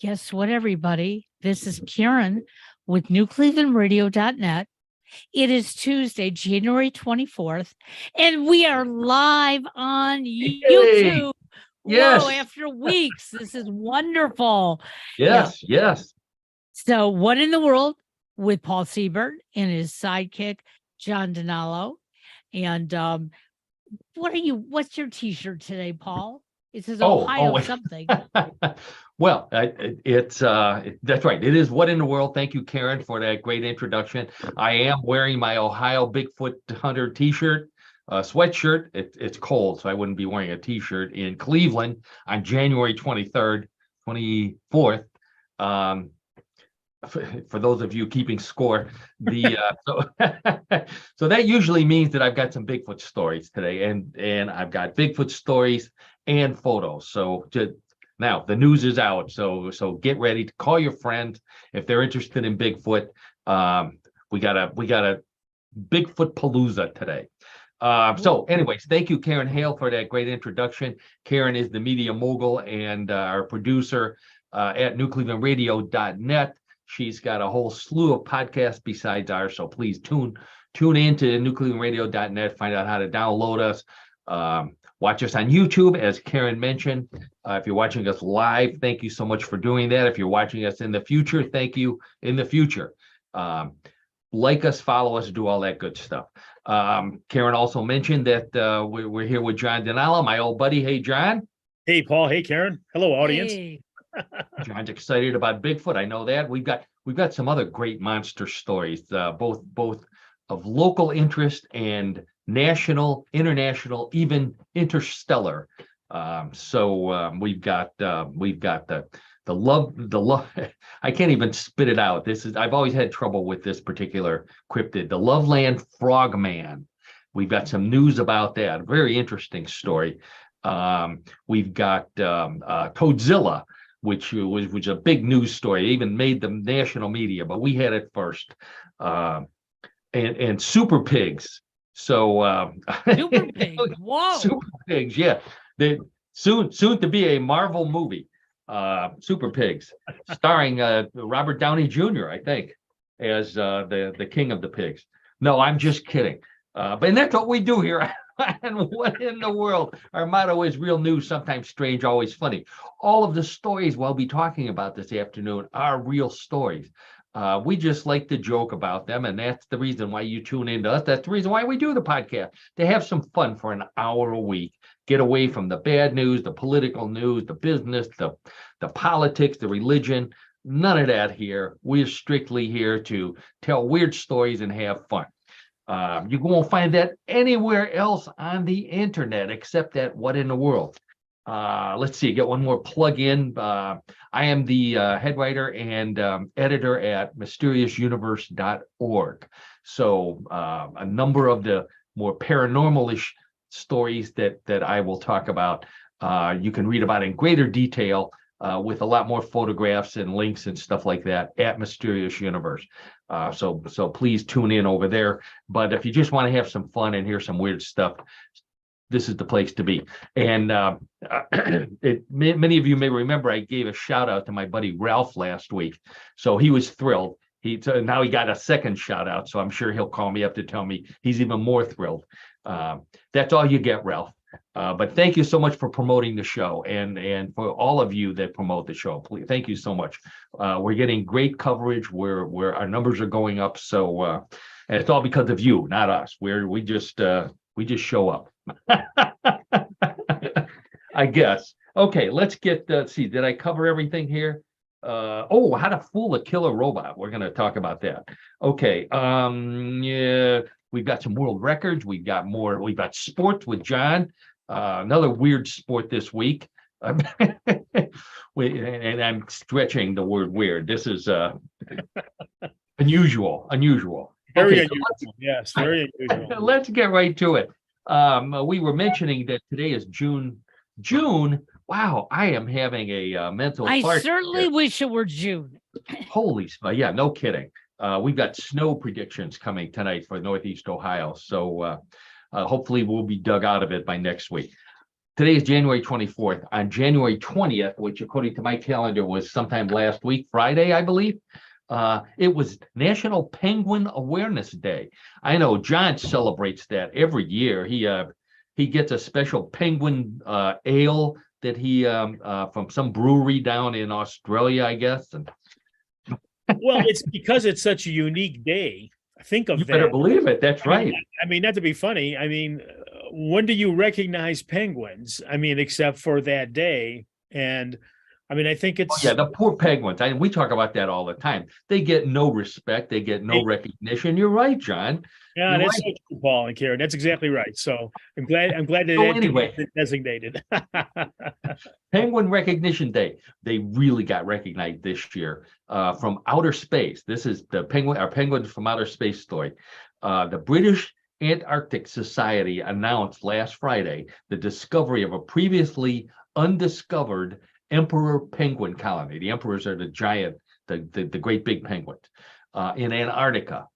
Guess what, everybody? This is Karen with newclevelandradio.net. It is Tuesday, January 24th, and we are live on YouTube. Yes. Whoa, after weeks. This is wonderful. Yes. So, what in the world with Paul Seaburn and his sidekick, John DiNallo? And what's your t-shirt today, Paul? It says Ohio something. Well, that's right. It is What in the World. Thank you, Karen, for that great introduction. I am wearing my Ohio Bigfoot Hunter t-shirt, sweatshirt. It's cold, so I wouldn't be wearing a t-shirt in Cleveland on January 23rd, 24th. For those of you keeping score, so that usually means that I've got some Bigfoot stories today, and I've got Bigfoot stories and photos. So now the news is out. So get ready to call your friends if they're interested in Bigfoot. We got a Bigfoot palooza today. So anyways, thank you, Karen Hale, for that great introduction. Karen is the media mogul and our producer at newclevelandradio.net. She's got a whole slew of podcasts besides ours, so please tune in to newclevelandradio.net, find out how to download us. Watch us on YouTube, as Karen mentioned. If you're watching us live, thank you so much for doing that. If you're watching us in the future, thank you in the future. Like us, follow us, do all that good stuff. Karen also mentioned that we're here with John DiNallo, my old buddy. Hey, John. Hey, Paul. Hey, Karen. Hello, audience. Hey. John's excited about Bigfoot. I know that. We've got some other great monster stories, both of local interest and national, international, even interstellar. We've got the love. I can't even spit it out. I've always had trouble with this particular cryptid, the Loveland Frogman. We've got some news about that. Very interesting story. We've got Toadzilla, which was a big news story. It even made the national media, but we had it first. And super pigs. So Super pigs. Whoa. Super pigs, yeah. They soon to be a Marvel movie. Super Pigs, starring Robert Downey Jr., I think, as the king of the pigs. No, I'm just kidding. But that's what we do here. And What in the World? Our motto is real news, sometimes strange, always funny. All of the stories we'll be talking about this afternoon are real stories. We just like to joke about them, and that's the reason why you tune into us. That's the reason why we do the podcast, to have some fun for an hour a week. Get away from the bad news, the political news, the business, the politics, the religion. None of that here. We're strictly here to tell weird stories and have fun. You won't find that anywhere else on the internet except at What in the World. Let's see, get one more plug in. I am the head writer and editor at mysteriousuniverse.org. So a number of the more paranormal-ish stories that I will talk about, you can read about in greater detail with a lot more photographs and links and stuff like that at Mysterious Universe. So please tune in over there. But if you just want to have some fun and hear some weird stuff, this is the place to be. And many of you may remember I gave a shout out to my buddy Ralph last week. So he was thrilled. Now he got a second shout out. So I'm sure he'll call me up to tell me he's even more thrilled. That's all you get, Ralph. But thank you so much for promoting the show, and for all of you that promote the show. Please, thank you so much. We're getting great coverage. Where our numbers are going up. So and it's all because of you, not us. We just show up. I guess. Okay, let's get see. Did I cover everything here? How to fool a killer robot. We're going to talk about that. Okay. Yeah. We've got some world records. We've got sports with John. Another weird sport this week. And I'm stretching the word weird. This is unusual. Very unusual. Yes, very unusual. Let's get right to it. We were mentioning that today is June. Wow, I am having a mental fart. I certainly wish it were June. Holy, yeah, no kidding. We've got snow predictions coming tonight for Northeast Ohio. So hopefully we'll be dug out of it by next week. today is January 24th. On January 20th, which according to my calendar was sometime last week, Friday, I believe, it was National Penguin Awareness Day. I know John celebrates that every year. He gets a special penguin ale that he from some brewery down in Australia, I guess. And Well, it's because it's such a unique day. Think of you that. better believe it. That's right. I mean, not to be funny. I mean, when do you recognize penguins? I mean, except for that day. And I mean, I think Oh, it's yeah, the poor penguins. We talk about that all the time. They get no respect. They get no recognition. You're right, John. yeah, You're that's right. so true, Paul and Karen. That's exactly right. So I'm glad that So that anyway. is designated. Penguin Recognition Day. They really got recognized this year from outer space. This is the our penguins from outer space story. The British Antarctic Society announced last Friday the discovery of a previously undiscovered emperor penguin colony. The emperors are the giant, the great big penguins in Antarctica.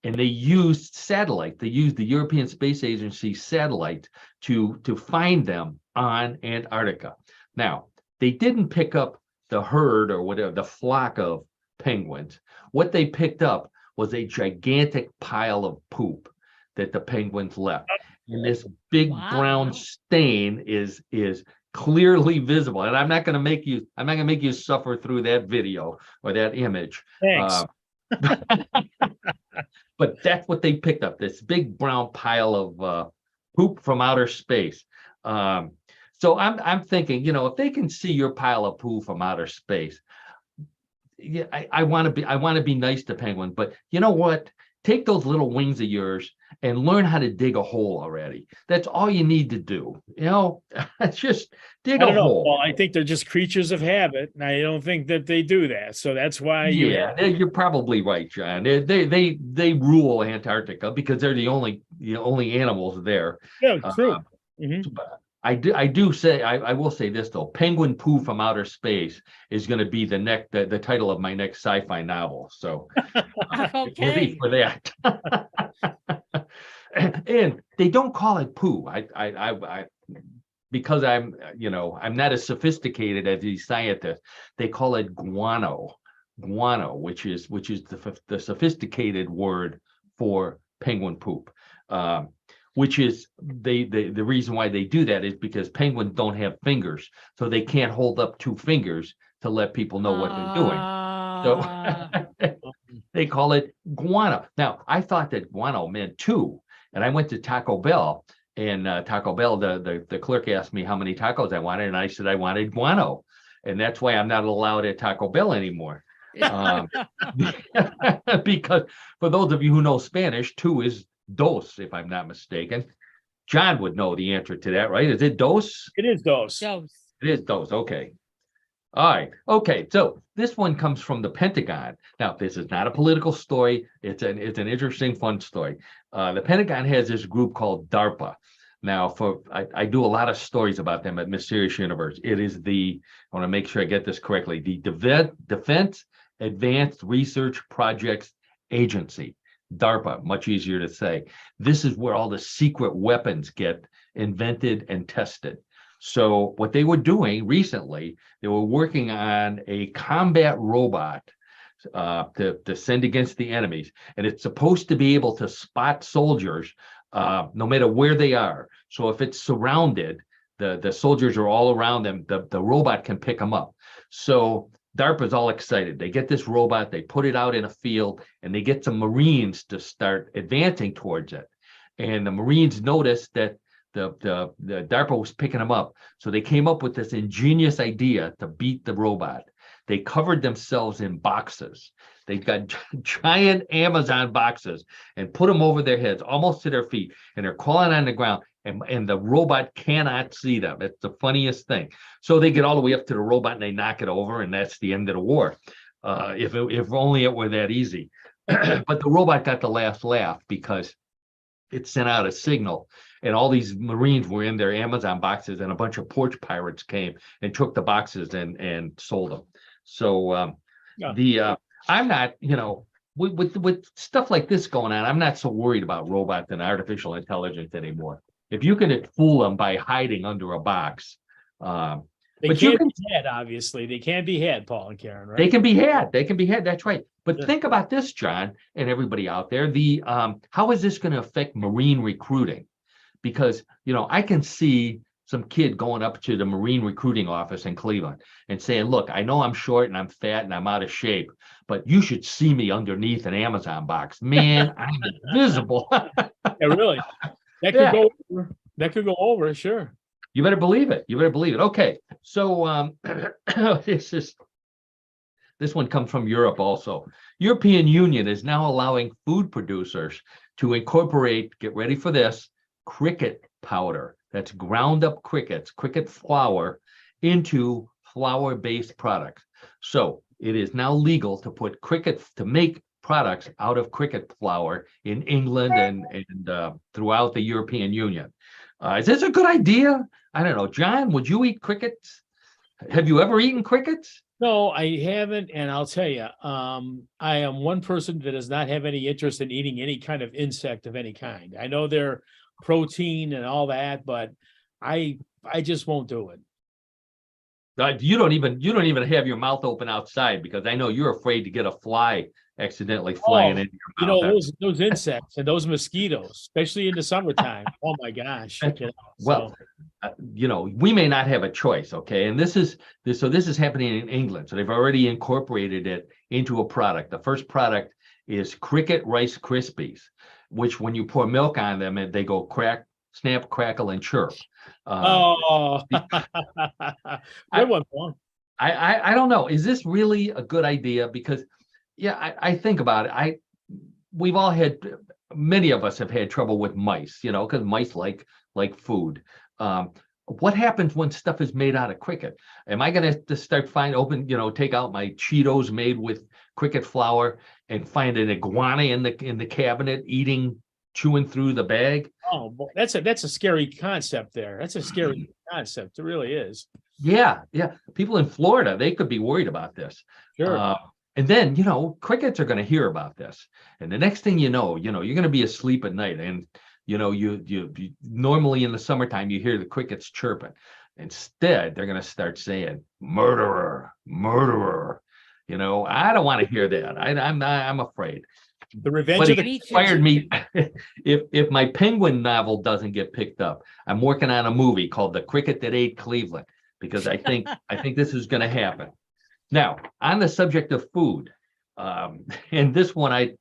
And they used satellite. They used the European Space Agency satellite to find them on Antarctica. Now, they didn't pick up the herd or whatever, the flock of penguins. What they picked up was a gigantic pile of poop that the penguins left. And this big brown stain is clearly visible. And I'm not going to make you suffer through that video or that image. Thanks. But that's what they picked up, this big brown pile of poop from outer space. So I'm thinking, if they can see your pile of poo from outer space, yeah, I want to be nice to penguin, but you know what? Take those little wings of yours and learn how to dig a hole already. That's all you need to do. It's just dig a hole. Well, I think they're just creatures of habit, and I don't think that they do that. So that's why you're probably right, John. They rule Antarctica because they're the only animals there. Yeah, true. But I will say this though: Penguin Poo from Outer Space is going to be the title of my next sci-fi novel. So Okay. get ready for that. And they don't call it poo. I because I'm not as sophisticated as these scientists. They call it guano, which is the sophisticated word for penguin poop. Which is the reason why they do that is because penguins don't have fingers, so they can't hold up two fingers to let people know what they're doing. So they call it guano. Now, I thought that guano meant two, and I went to Taco Bell, and Taco Bell, the clerk asked me how many tacos I wanted, and I said I wanted guano, and that's why I'm not allowed at Taco Bell anymore. Because for those of you who know Spanish, two is dos, if I'm not mistaken. John would know the answer to that, right? Is it dos? It is dos. Dose. It is dos. Okay. All right. Okay. So this one comes from the Pentagon. Now, this is not a political story. It's an interesting, fun story. The Pentagon has this group called DARPA. Now, I do a lot of stories about them at Mysterious Universe. It is I want to make sure I get this correctly, the Defense Advanced Research Projects Agency. DARPA, much easier to say. This is where all the secret weapons get invented and tested. So what they were doing recently, they were working on a combat robot to send against the enemies. And it's supposed to be able to spot soldiers no matter where they are. So if it's surrounded, the soldiers are all around them, the robot can pick them up. So DARPA's all excited. They get this robot, they put it out in a field, and they get some Marines to start advancing towards it. And the Marines noticed that the DARPA was picking them up. So they came up with this ingenious idea to beat the robot. They covered themselves in boxes. They got giant Amazon boxes and put them over their heads, almost to their feet, and they're crawling on the ground. And the robot cannot see them. It's the funniest thing. So they get all the way up to the robot and they knock it over, and that's the end of the war. If only it were that easy. But the robot got the last laugh because it sent out a signal, and all these Marines were in their Amazon boxes, and a bunch of porch pirates came and took the boxes and sold them. So I'm not, with stuff like this going on, I'm not so worried about robots and artificial intelligence anymore. if you can fool them by hiding under a box, They but you can't can, be had, obviously. They can't be had, Paul and Karen, they right? can be had. They can be had. That's right. But Yeah. think about this, John, and everybody out there. How is this going to affect Marine recruiting? Because, I can see some kid going up to the Marine recruiting office in Cleveland and saying, look, I know I'm short and I'm fat and I'm out of shape, but you should see me underneath an Amazon box. Man, I'm invisible. Yeah, really. That could Yeah. go over. That could go over, sure. You better believe it. You better believe it. Okay. So this one comes from Europe also. European Union is now allowing food producers to incorporate, get ready for this, cricket powder. That's ground up cricket flour into flour-based products. So it is now legal to put to make products out of cricket flour in England and throughout the European Union. Is this a good idea? I don't know. John, would you eat crickets? Have you ever eaten crickets? No, I haven't, and I'll tell you, I am one person that does not have any interest in eating any kind of insect of any kind. I know they're protein and all that, but I just won't do it. You don't even have your mouth open outside because I know you're afraid to get a fly accidentally flying into your mouth. Those insects and those mosquitoes, especially in the summertime. Oh my gosh! Well, we may not have a choice, okay? And this is happening in England, so they've already incorporated it into a product. The first product is Cricket Rice Krispies, which when you pour milk on them, they go crack, snap, crackle, and chirp. Good one, Paul. I don't know. Is this really a good idea? Because I think about it. Many of us have had trouble with mice, because mice like food. What happens when stuff is made out of cricket? Am I going to start take out my Cheetos made with cricket flour and find an iguana in the cabinet chewing through the bag? Oh, that's a scary concept there. That's a scary concept. It really is. Yeah. People in Florida, they could be worried about this. Sure. And then, crickets are going to hear about this. And the next thing you're going to be asleep at night. And, you normally in the summertime, you hear the crickets chirping. Instead, they're going to start saying, murderer, murderer. I don't want to hear that. I'm afraid. The Revenge of the inspired me. If my Penguin novel doesn't get picked up, I'm working on a movie called The Cricket That Ate Cleveland, because I think this is going to happen. Now, on the subject of food, and this one I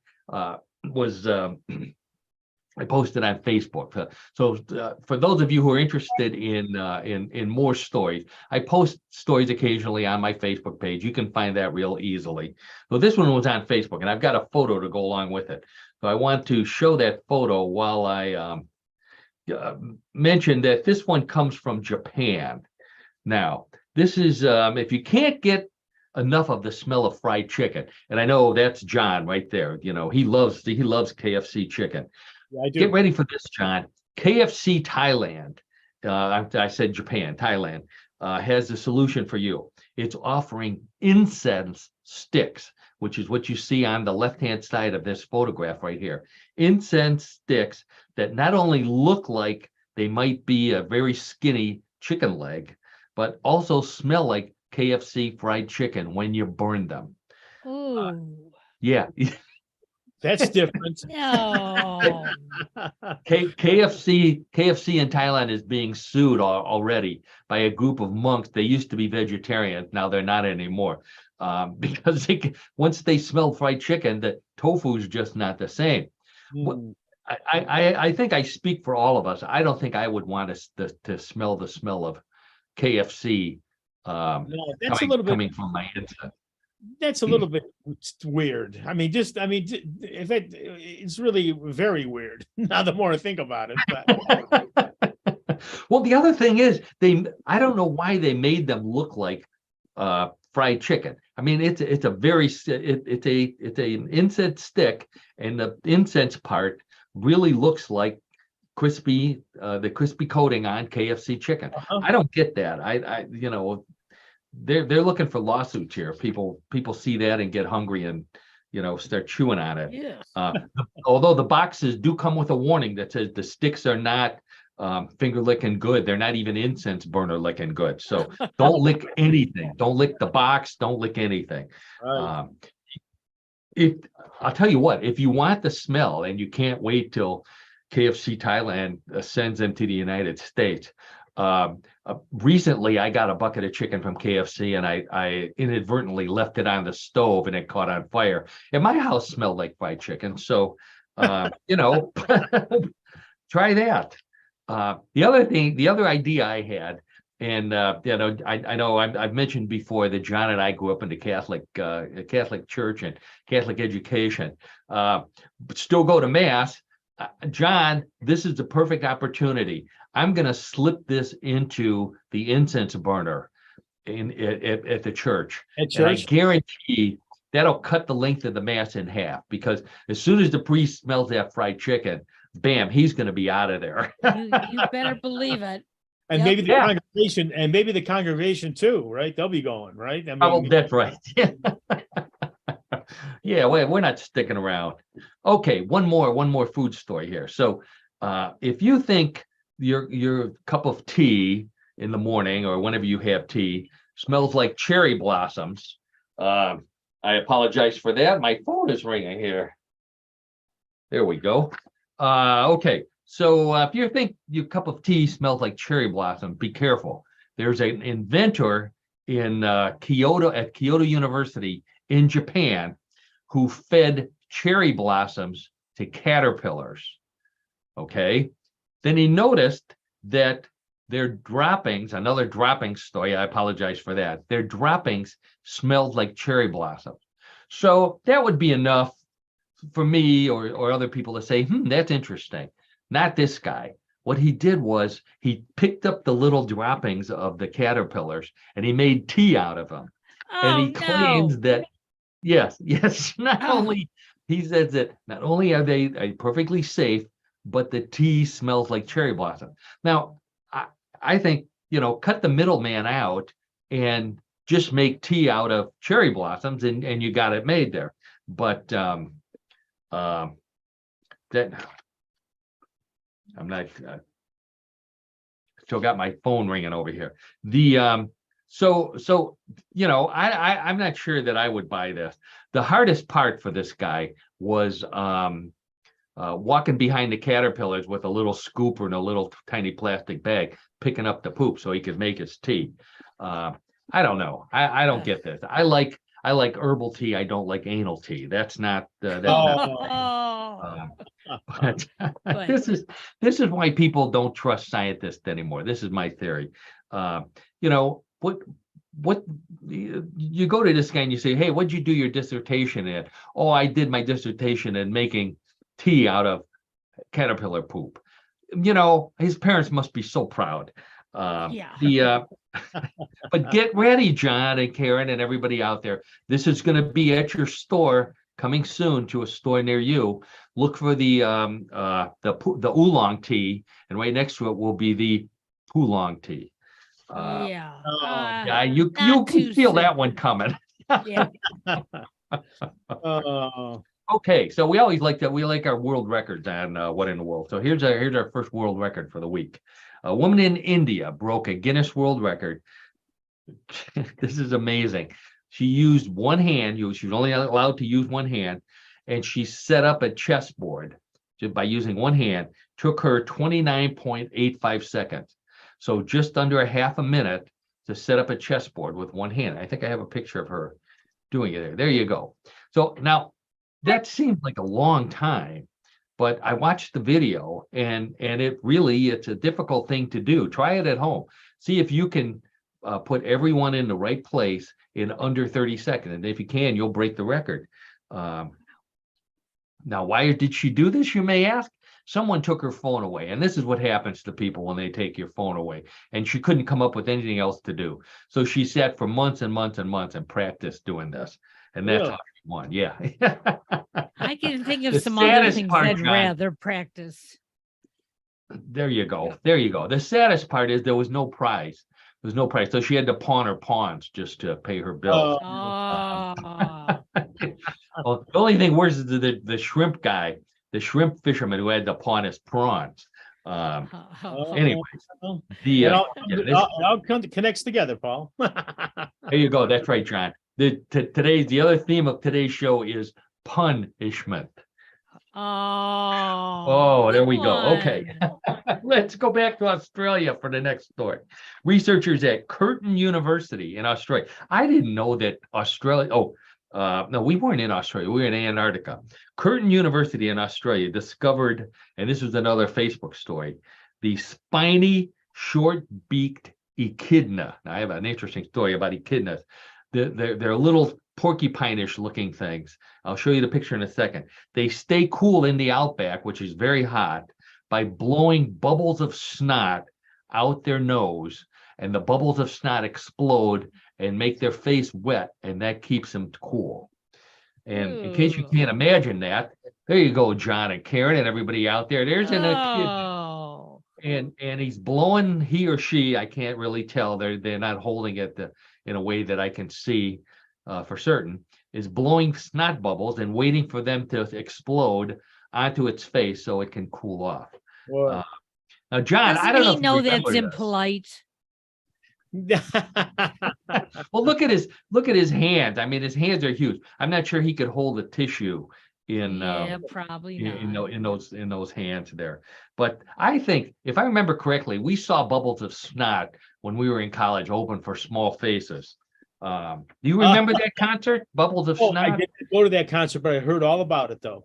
posted on Facebook. So for those of you who are interested in more stories, I post stories occasionally on my Facebook page. You can find that real easily. So this one was on Facebook, and I've got a photo to go along with it. So I want to show that photo while I mention that this one comes from Japan. Now, this is if you can't get enough of the smell of fried chicken, and I know that's John right there. He loves KFC chicken. Yeah, I do. Get ready for this, John. KFC Thailand, I said Japan, Thailand, has a solution for you. It's offering incense sticks, which is what you see on the left-hand side of this photograph right here. Incense sticks that not only look like they might be a very skinny chicken leg, but also smell like KFC fried chicken when you burn them. Ooh. Yeah. That's different. No. KFC in Thailand is being sued already by a group of monks. They used to be vegetarians. Now they're not anymore. Because once they smell fried chicken, the tofu is just not the same. I think I speak for all of us. I don't think I would want to smell the smell of KFC No, that's a little bit coming from my inside. That's a little bit weird. It's really very weird. Now the more I think about it, but well, the other thing is I don't know why they made them look like fried chicken. I mean, it's an incense stick, and the incense part really looks like the crispy coating on KFC chicken. I don't get that. They're looking for lawsuits here. People see that and get hungry and start chewing on it. Yes. Although the boxes do come with a warning that says the sticks are not finger licking good. They're not even incense burner licking good. So don't lick anything. Don't lick the box. Don't lick anything. Right. If I'll tell you what, if you want the smell and you can't wait till KFC Thailand sends them to the United States. Recently, I got a bucket of chicken from KFC and I inadvertently left it on the stove and it caught on fire. And my house smelled like fried chicken. So, you know, try that. The other idea I had, and you know, I know I've mentioned before that John and I grew up in the Catholic Church and Catholic education, but still go to Mass. John, this is the perfect opportunity. I'm going to slip this into the incense burner at the church. At And I church? guarantee that'll cut the length of the Mass in half, because as soon as the priest smells that fried chicken, bam, he's going to be out of there. You better believe it. And Yep. maybe the Yeah. congregation, and maybe the congregation too, right? They'll be going, right? I mean, Oh, that's right. Yeah, we're not sticking around. Okay, one more food story here. So if you think your cup of tea in the morning or whenever you have tea smells like cherry blossoms, I apologize for that. My phone is ringing here. There we go. Okay, so if you think your cup of tea smells like cherry blossom, be careful. There's an inventor in Kyoto University in Japan who fed cherry blossoms to caterpillars. Okay, then he noticed that their droppings, another dropping story, I apologize for that, their droppings smelled like cherry blossoms. So that would be enough for me or other people to say, that's interesting. Not this guy. What he did was he picked up the little droppings of the caterpillars and he made tea out of them. And he claims that, yes, not only, he says that not only are they perfectly safe, but the tea smells like cherry blossom. Now, I think, cut the middleman out and just make tea out of cherry blossoms and you got it made there. But that I'm not still got my phone ringing over here. The so I'm not sure that I would buy this. The hardest part for this guy was walking behind the caterpillars with a little scooper and a little tiny plastic bag, picking up the poop so he could make his tea. I don't know. I don't get this. I like herbal tea. I don't like anal tea. That's not. But this is why people don't trust scientists anymore. This is my theory. What you go to this guy and you say, hey, what'd you do your dissertation in? Oh, I did my dissertation in making tea out of caterpillar poop. His parents must be so proud. Yeah. But get ready, John and Karen and everybody out there. This is going to be at your store, coming soon to a store near you. Look for the oolong tea, and right next to it will be the oolong tea. Yeah. You can feel that one coming. Yeah. Okay, so we always like that. We like our world records on What in the World. So here's our first world record for the week. A woman in India broke a Guinness World Record. This is amazing. She used one hand. She was only allowed to use one hand, and she set up a chessboard just by using one hand. Took her 29.85 seconds. So just under a half a minute to set up a chessboard with one hand. I think I have a picture of her doing it there. There you go. So now that seems like a long time, but I watched the video and it's a difficult thing to do. Try it at home. See if you can put everyone in the right place in under 30 seconds. And if you can, you'll break the record. Now, why did she do this, you may ask? Someone took her phone away. And this is what happens to people when they take your phone away. And she couldn't come up with anything else to do. So she sat for months and months and months and practiced doing this. And that's how she won. Yeah. I can think of The some other saddest things part, I'd John, rather practice. There you go. There you go. The saddest part is there was no prize. There was no prize. So she had to pawn her pawns just to pay her bills. Well, the only thing worse is the shrimp guy, the shrimp fisherman who had to pawn his prawns. Anyways, Well, the it all, yeah, it all connects together, Paul. there you go. That's right, John. Today's the other theme of today's show is punishment. Oh, there good we go. Okay. one. Let's go back to Australia for the next story. Researchers at Curtin University in Australia. I didn't know that Australia. Oh, no, we weren't in Australia. We were in Antarctica. Curtin University in Australia discovered, and this was another Facebook story, the spiny, short-beaked echidna. Now, I have an interesting story about echidnas. They're little porcupine-ish looking things. I'll show you the picture in a second. They stay cool in the outback, which is very hot, by blowing bubbles of snot out their nose, and the bubbles of snot explode and make their face wet, and that keeps them cool. And in case you can't imagine that, there you go, John and Karen and everybody out there. There's an echidna. Oh. And he's blowing, he or she, I can't really tell. They're not holding it in a way that I can see for certain, is blowing snot bubbles and waiting for them to explode onto its face so it can cool off. Now, John, I don't know if you know that's remember this. impolite. Well, look at his hands. I mean, his hands are huge. I'm not sure he could hold a tissue in probably in not. those hands there. But I think, if I remember correctly, we saw bubbles of snot when we were in college, open for small faces. Do you remember that concert, Bubbles of Snot? I didn't go to that concert, but I heard all about it, though.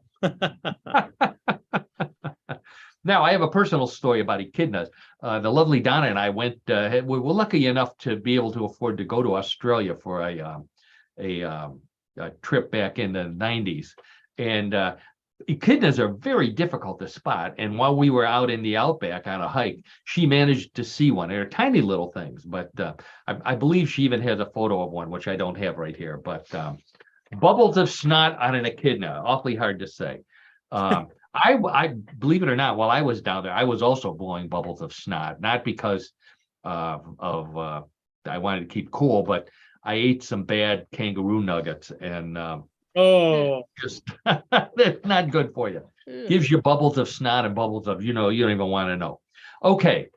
Now, I have a personal story about echidnas. The lovely Donna and I went. We were lucky enough to be able to afford to go to Australia for a trip back in the 90s. And echidnas are very difficult to spot. And while we were out in the outback on a hike, she managed to see one. They're tiny little things, but I believe she even has a photo of one, which I don't have right here. But bubbles of snot on an echidna, awfully hard to say. I believe it or not, while I was down there, I was also blowing bubbles of snot, not because I wanted to keep cool, but I ate some bad kangaroo nuggets and just that's not good for you. Gives you bubbles of snot and bubbles of, you don't even want to know. Okay,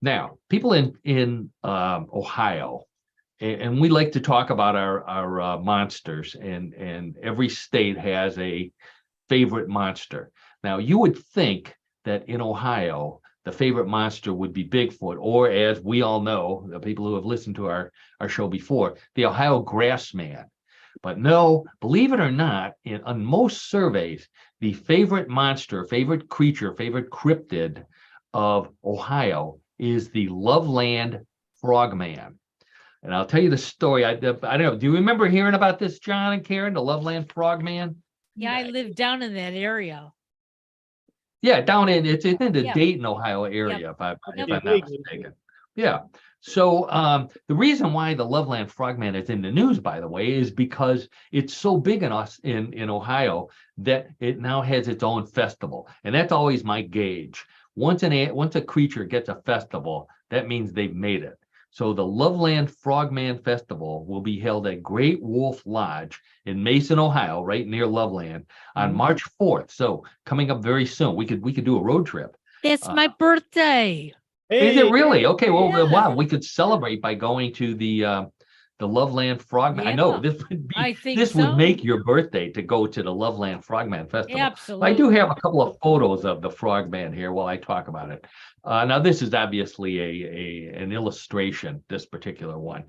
now people in Ohio, and we like to talk about our monsters, and every state has a favorite monster. Now, you would think that in Ohio, the favorite monster would be Bigfoot, or as we all know, the people who have listened to our show before, the Ohio grassman. But no, believe it or not, on most surveys, the favorite monster, favorite creature, favorite cryptid of Ohio is the Loveland frogman. And I'll tell you the story. I don't know. Do you remember hearing about this, John and Karen, the Loveland frogman? Yeah, I live down in that area. Yeah, down it's in the Yep. Dayton, Ohio area, Yep. if I'm Yep. not mistaken. Yeah. So the reason why the Loveland frogman is in the news, by the way, is because it's so big in Ohio that it now has its own festival, and that's always my gauge. Once a creature gets a festival, that means they've made it. So the Loveland Frogman Festival will be held at Great Wolf Lodge in Mason, Ohio, right near Loveland, on March 4th. So coming up very soon. We could do a road trip. That's my birthday. Is it really? Okay, well, Yeah. wow, we could celebrate by going to the Loveland Frogman. I know Yeah, I think this would so. make your birthday to go to the Loveland Frogman Festival. Absolutely. I do have a couple of photos of the Frogman here while I talk about it. Now, this is obviously an illustration, this particular one.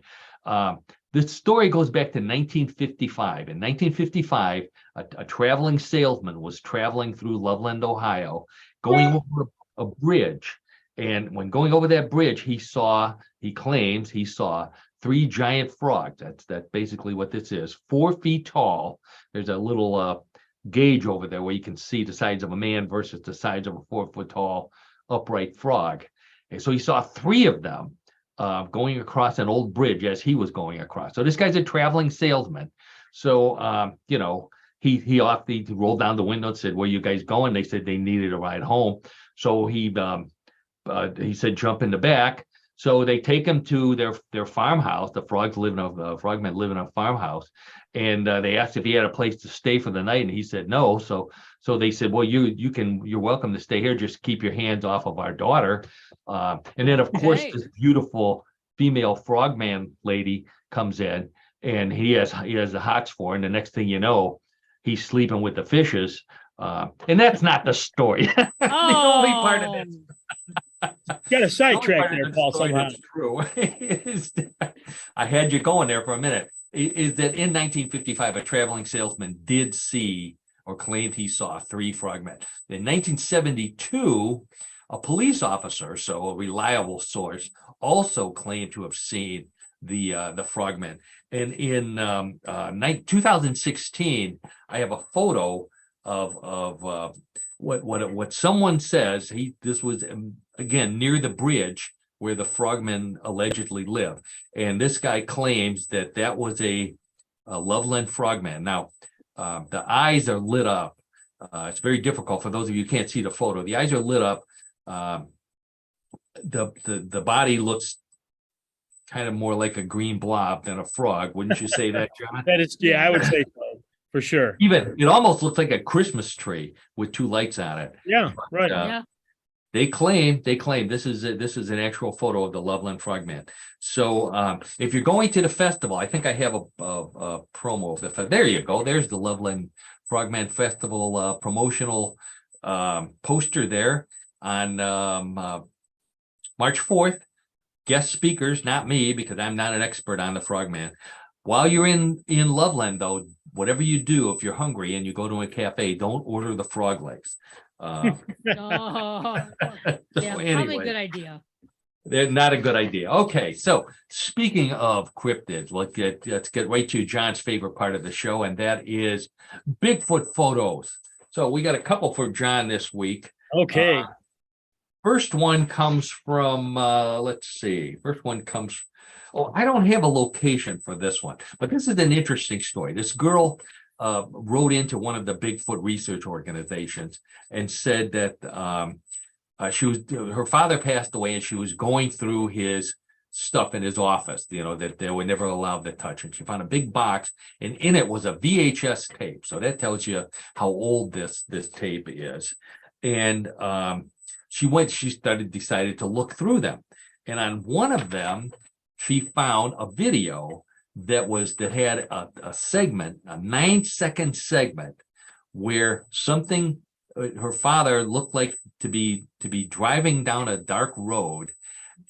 The story goes back to 1955. In 1955, a traveling salesman was traveling through Loveland, Ohio, going over a bridge. And when going over that bridge, he claims he saw 3 giant frogs. That's basically what this is. 4 feet tall. There's a little gauge over there where you can see the size of a man versus the size of a 4-foot tall upright frog. And so he saw 3 of them going across an old bridge as he was going across. So this guy's a traveling salesman. So he rolled down the window and said, "Where you guys going?" They said they needed a ride home. So he said, "Jump in the back." So they take him to their farmhouse. The frogmen live in a farmhouse, and they asked if he had a place to stay for the night, and he said no. So they said, well, you're welcome to stay here. Just keep your hands off of our daughter. And then of course Okay. this beautiful female frogman lady comes in, and he has the hots for her, and the next thing you know, he's sleeping with the fishes. And that's not the story. The only part of it. Got a The only sidetrack part of there, the Paul, story somehow. that's true is I had you going there for a minute. Is that in 1955, a traveling salesman did see or claimed he saw 3 frogmen. In 1972, a police officer, so a reliable source, also claimed to have seen the frogmen. And in 2016, I have a photo of what someone says. This was again near the bridge where the frogmen allegedly live, and this guy claims that was a Loveland frogman. Now, the eyes are lit up. It's very difficult for those of you who can't see the photo. The eyes are lit up. The body looks kind of more like a green blob than a frog. Wouldn't you say that, John? That is, yeah, I would say so, for sure. Even it almost looks like a Christmas tree with 2 lights on it. Yeah, right. Yeah. They claim this is an actual photo of the Loveland Frogman. So if you're going to the festival, I think I have a promo of the festival. There you go. There's the Loveland Frogman Festival promotional poster there on March 4th. Guest speakers, not me, because I'm not an expert on the Frogman. While you're in Loveland, though, whatever you do, if you're hungry and you go to a cafe, don't order the frog legs. Oh, yeah, probably a Anyway. good idea. They're not a good idea. Okay, so speaking of cryptids, let's get right to John's favorite part of the show, and that is Bigfoot photos. So we got a couple for John this week. Okay. First one comes from, let's see. First one comes, I don't have a location for this one, but this is an interesting story. This girl wrote into one of the Bigfoot research organizations and said that her father passed away and she was going through his stuff in his office, that they were never allowed to touch. And she found a big box, and in it was a VHS tape. So that tells you how old this tape is. And she decided to look through them. And on one of them, she found a video that had a segment, a 9-second segment, where something, her father looked like to be driving down a dark road,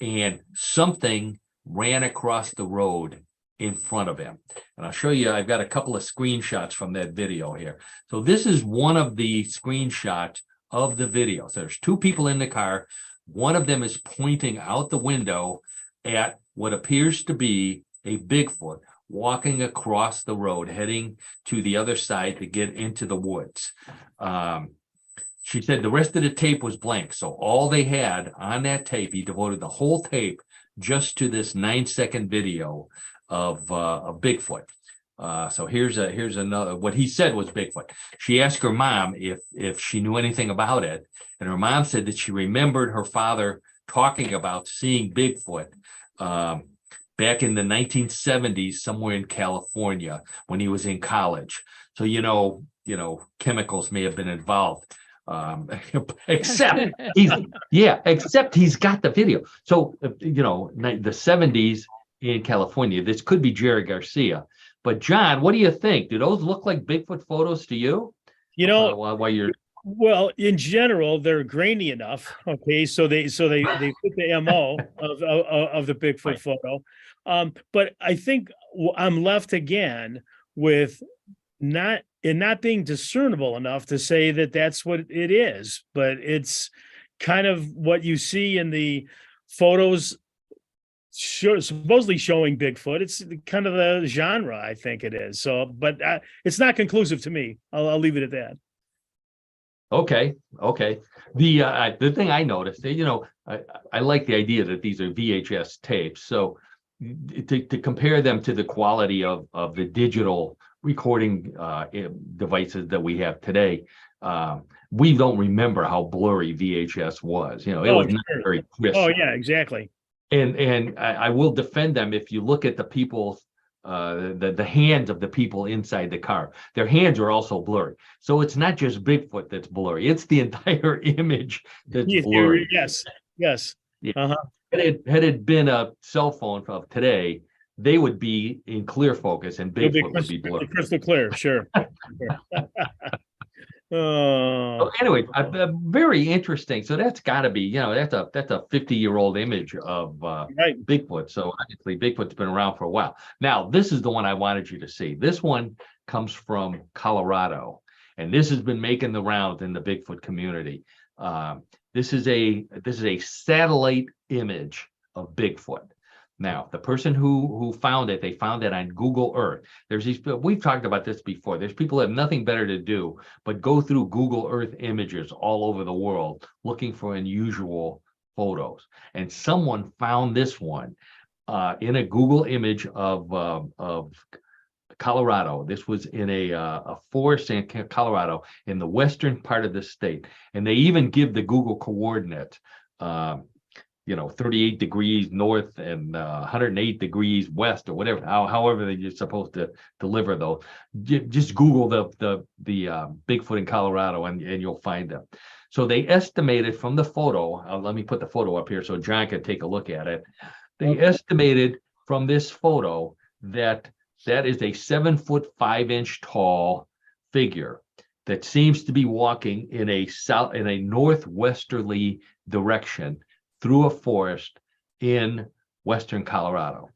and something ran across the road in front of him. And I'll show you, I've got a couple of screenshots from that video here. So this is one of the screenshots of the video. So there's 2 people in the car. One of them is pointing out the window at what appears to be a Bigfoot walking across the road, heading to the other side to get into the woods. She said the rest of the tape was blank. So all they had on that tape, he devoted the whole tape just to this 9-second video of Bigfoot. So here's another, what he said was Bigfoot. She asked her mom if she knew anything about it. And her mom said that she remembered her father talking about seeing Bigfoot back in the 1970s, somewhere in California when he was in college. So, chemicals may have been involved. Except he's got the video. So, the 70s in California, this could be Jerry Garcia. But John, what do you think? Do those look like Bigfoot photos to you? While you're Well, in general, they're grainy enough. Okay, so they fit the MO of the Bigfoot Right. photo. But I think I'm left again with not being discernible enough to say that that's what it is. But it's kind of what you see in the photos. Supposedly showing Bigfoot. It's kind of the genre, I think it is. So, but it's not conclusive to me. I'll leave it at that. Okay. The thing I noticed, I like the idea that these are VHS tapes. So to compare them to the quality of the digital recording devices that we have today, we don't remember how blurry VHS was. It was not very crisp. Oh yeah, exactly. and I will defend them. If you look at the people, the hands of the people inside the car, their hands are also blurry. So it's not just Bigfoot that's blurry; it's the entire image that's blurry. Yes, yes. Yeah. Uh-huh. Had it been a cell phone of today, they would be in clear focus, and It'll be Bigfoot would be blurry. crystal clear, sure. Sure. So anyway, very interesting. So that's got to be, that's a 50-year-old image of Right. Bigfoot. So obviously Bigfoot's been around for a while. Now, this is the one I wanted you to see. This one comes from Colorado, and this has been making the rounds in the Bigfoot community. This is a satellite image of Bigfoot. Now, the person who found it, they found it on Google Earth. We've talked about this before. There's people that have nothing better to do but go through Google Earth images all over the world looking for unusual photos. And someone found this one in a Google image of Colorado. This was in a forest in Colorado in the western part of the state. And they even give the Google coordinate. 38 degrees north and 108 degrees west, or whatever, however you're supposed to deliver those. Just Google the Bigfoot in Colorado and you'll find them. So they estimated from the photo, let me put the photo up here so John can take a look at it. They estimated from this photo that is a 7'5" tall figure that seems to be walking in a northwesterly direction through a forest in western Colorado,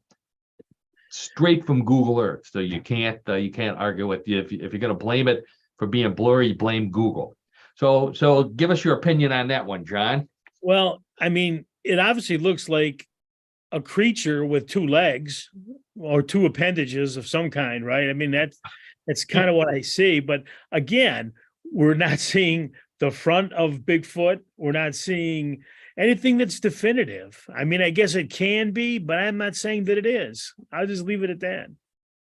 straight from Google Earth. So you can't argue with you if you're going to blame it for being blurry, blame Google. So give us your opinion on that one, John. Well, I mean, it obviously looks like a creature with two legs or two appendages of some kind, right? I mean, that's kind of what I see. But again, we're not seeing the front of Bigfoot. We're not seeing anything that's definitive. I mean, I guess it can be, but I'm not saying that it is. I'll just leave it at that.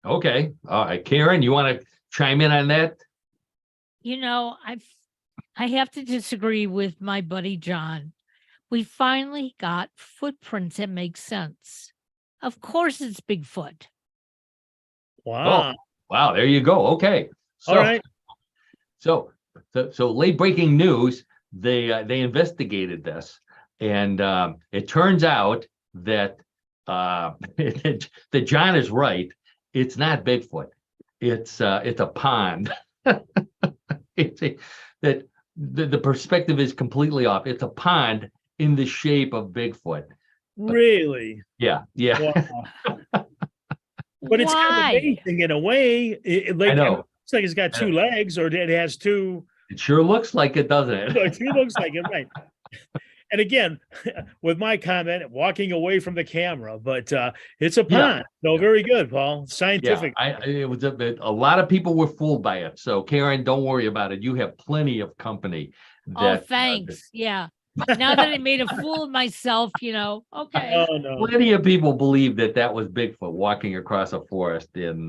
Okay. All right. Karen, you want to chime in on that? I have to disagree with my buddy John. We finally got footprints that make sense. Of course it's Bigfoot. Wow. Oh, wow. There you go. Okay. All right. So late breaking news, they investigated this. And it turns out that that John is right. It's not Bigfoot. It's a pond. That the perspective is completely off. It's a pond in the shape of Bigfoot. Really? Yeah. Wow. But it's kind of amazing in a way. I know. It looks like it's got two legs, or it has two. It sure looks like it, doesn't it? It looks like it, right? And again, with my comment, walking away from the camera, but it's a pond. So very good, Paul. Scientific. Yeah, it was a lot of people were fooled by it. So Karen, don't worry about it. You have plenty of company. Thanks. Yeah. Now that I made a fool of myself, okay. Oh, no. Plenty of people believe that was Bigfoot walking across a forest in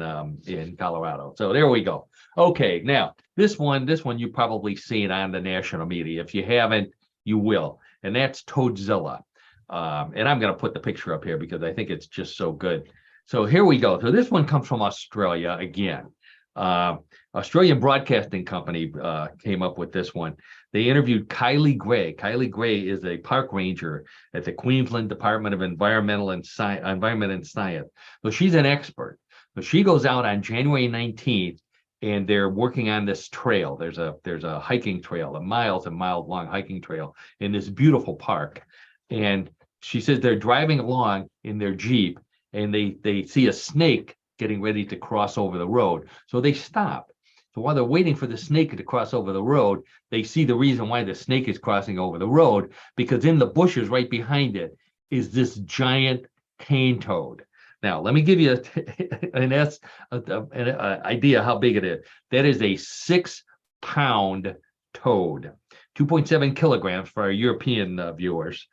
Colorado. So there we go. Okay, now this one you've probably seen on the national media. If you haven't, you will. And that's Toadzilla. And I'm going to put the picture up here because I think it's just so good. So here we go. So this one comes from Australia again. Australian Broadcasting Company came up with this one. They interviewed Kylie Gray. Kylie Gray is a park ranger at the Queensland Department of Environment and Science. So she's an expert. So she goes out on January 19th, and they're working on this trail. There's a hiking trail, a miles and miles long hiking trail in this beautiful park. And she says they're driving along in their Jeep, and they see a snake getting ready to cross over the road. So they stop. So while they're waiting for the snake to cross over the road, they see the reason why the snake is crossing over the road, because in the bushes right behind it is this giant cane toad. Now, let me give you an idea how big it is. That is a 6-pound toad, 2.7 kilograms for our European viewers,